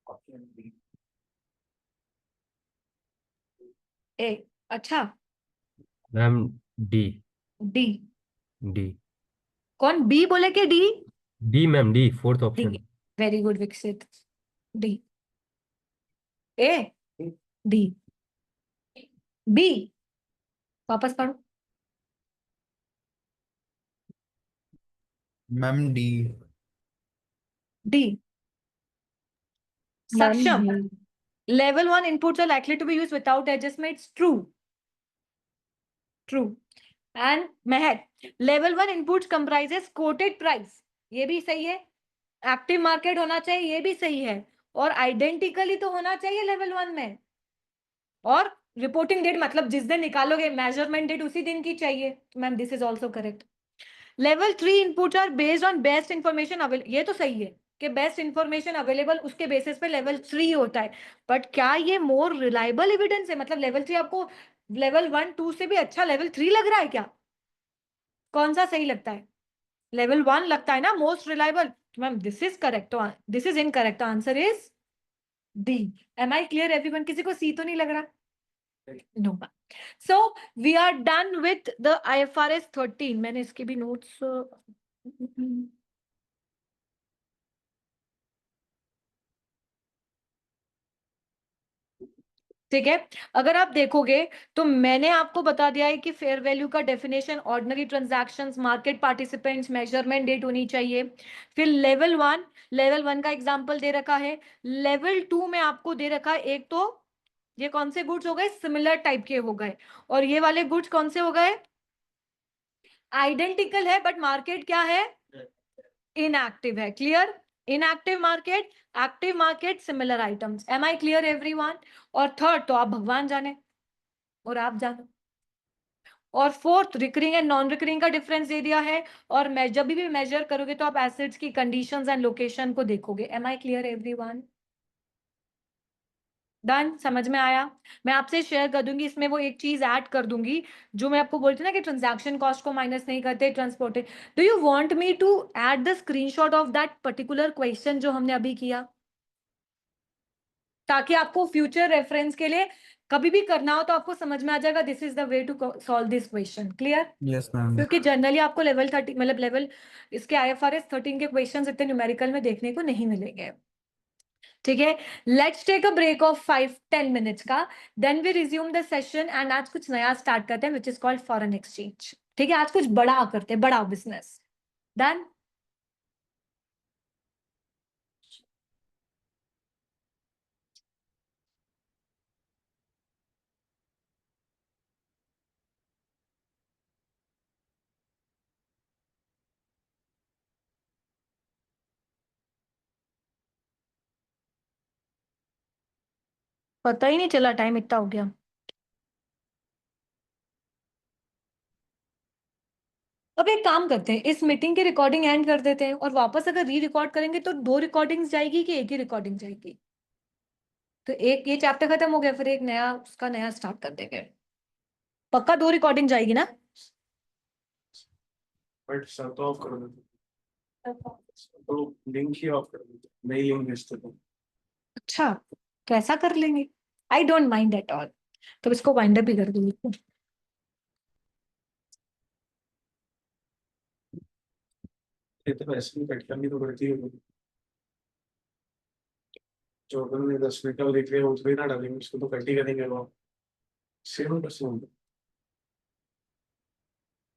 Option B. ए अच्छा, मैम डी। डी? डी। कौन बी बोले कि D? D ma'am, D fourth D, option. Very good विकसित। डी, ए, डी, बी, वापस पढ़ो। Ma'am, D. डी, Ma'am, सक्षम? D. Level 1 inputs are likely to be used without adjustments. True. True. And Mehak, level 1 inputs comprises quoted price. ये भी सही है। Active market होना चाहिए, ये भी सही है। और आइडेंटिकली तो होना चाहिए लेवल 1 में। और रिपोर्टिंग डेट मतलब जिस दिन निकालोगे मेजरमेंट डेट उसी दिन की चाहिए। Ma'am this is also correct. Level 3 inputs are based on best information available, ये तो सही है कि बेस्ट इंफॉर्मेशन अवेलेबल उसके बेसिस पे लेवल 3 होता है। बट क्या ये मोर रिलायबल एविडेंस है? मतलब लेवल 3 आपको लेवल 1 2 से भी अच्छा लेवल 3 लग रहा है क्या? कौन सा सही लगता है? लेवल 1 लगता है ना most reliable. Ma'am this is correct, this is incorrect, answer is D. Am I clear everyone? किसी को सी तो नहीं लग रहा? No. So we are done with the IFRS 13. मैंने इसके भी notes ठीक है। अगर आप देखोगे तो मैंने आपको बता दिया है कि फेयर वैल्यू का definition, ordinary transactions, market participants, measurement date होनी चाहिए। फिर लेवल वन का एग्जांपल दे रखा है। लेवल 2 में आपको दे रखा है, एक तो ये कौन से गुड्स हो गए, सिमिलर टाइप के हो गए, और ये वाले गुड्स कौन से हो गए, आइडेंटिकल है बट मार्केट क्या है, इनएक्टिव है। Clear? Inactive market, active market, similar items. Am I clear everyone? और थर्ड तो आप भगवान जाने और आप जानो। और fourth recurring and non recurring का डिफरेंस दे दिया है। और मैं जब भी मेजर करोगे तो आप एसिड्स की कंडीशंस एंड लोकेशन को देखोगे। Am I clear everyone? Done? समझ में आया? मैं आपसे शेयर कर दूंगी, इसमें वो एक चीज ऐड कर दूंगी जो मैं आपको बोलती ना कि ट्रांजैक्शन कॉस्ट को माइनस नहीं करते transported. Do you want me to add the screenshot of that particular question जो हमने अभी किया, ताकि आपको फ्यूचर रेफरेंस के लिए कभी भी करना हो तो आपको समझ में आ जाएगा this is the way to solve this question. Clear? Yes, ma'am. क्योंकि जनरली आपको लेवल 30 मतलब लेवल इसके IFRS 13 के क्वेश्चंस इतने न्यूमेरिकल में देखने को नहीं मिलेंगे। ठीक है, let's take a break of 5-10 minutes का, then we resume the session and आज कुछ नया स्टार्ट करते हैं which is called foreign exchange. ठीक है, आज कुछ बड़ा करते हैं, बड़ा बिजनेस। डन? पता ही नहीं चला टाइम इतना हो गया। अब एक काम करते हैं, इस मीटिंग की रिकॉर्डिंग एंड कर देते हैं और वापस अगर री रिकॉर्ड करेंगे तो 2 रिकॉर्डिंग्स जाएगी कि एक ही रिकॉर्डिंग जाएगी? तो एक ये चैप्टर खत्म हो गया, फिर एक नया उसका नया स्टार्ट कर देंगे। पक्का 2 रिकॉर्डिंग जाएगी ना? बट सर तो ऑफ कर देते, तो लिंक ही ऑफ कर देते, नई लिंक भेजते थे। अच्छा, तो ऐसा कर लेंगे, I don't mind at all. तो इसको वाइंड अप ही कर दूंगी। ये तो वैसे भी कट करनी तो पड़ती है, जो अपन ने 10 मिनट का देख लिया उसमें ना डालेंगे, उसको तो कट ही करेंगे वो 7%।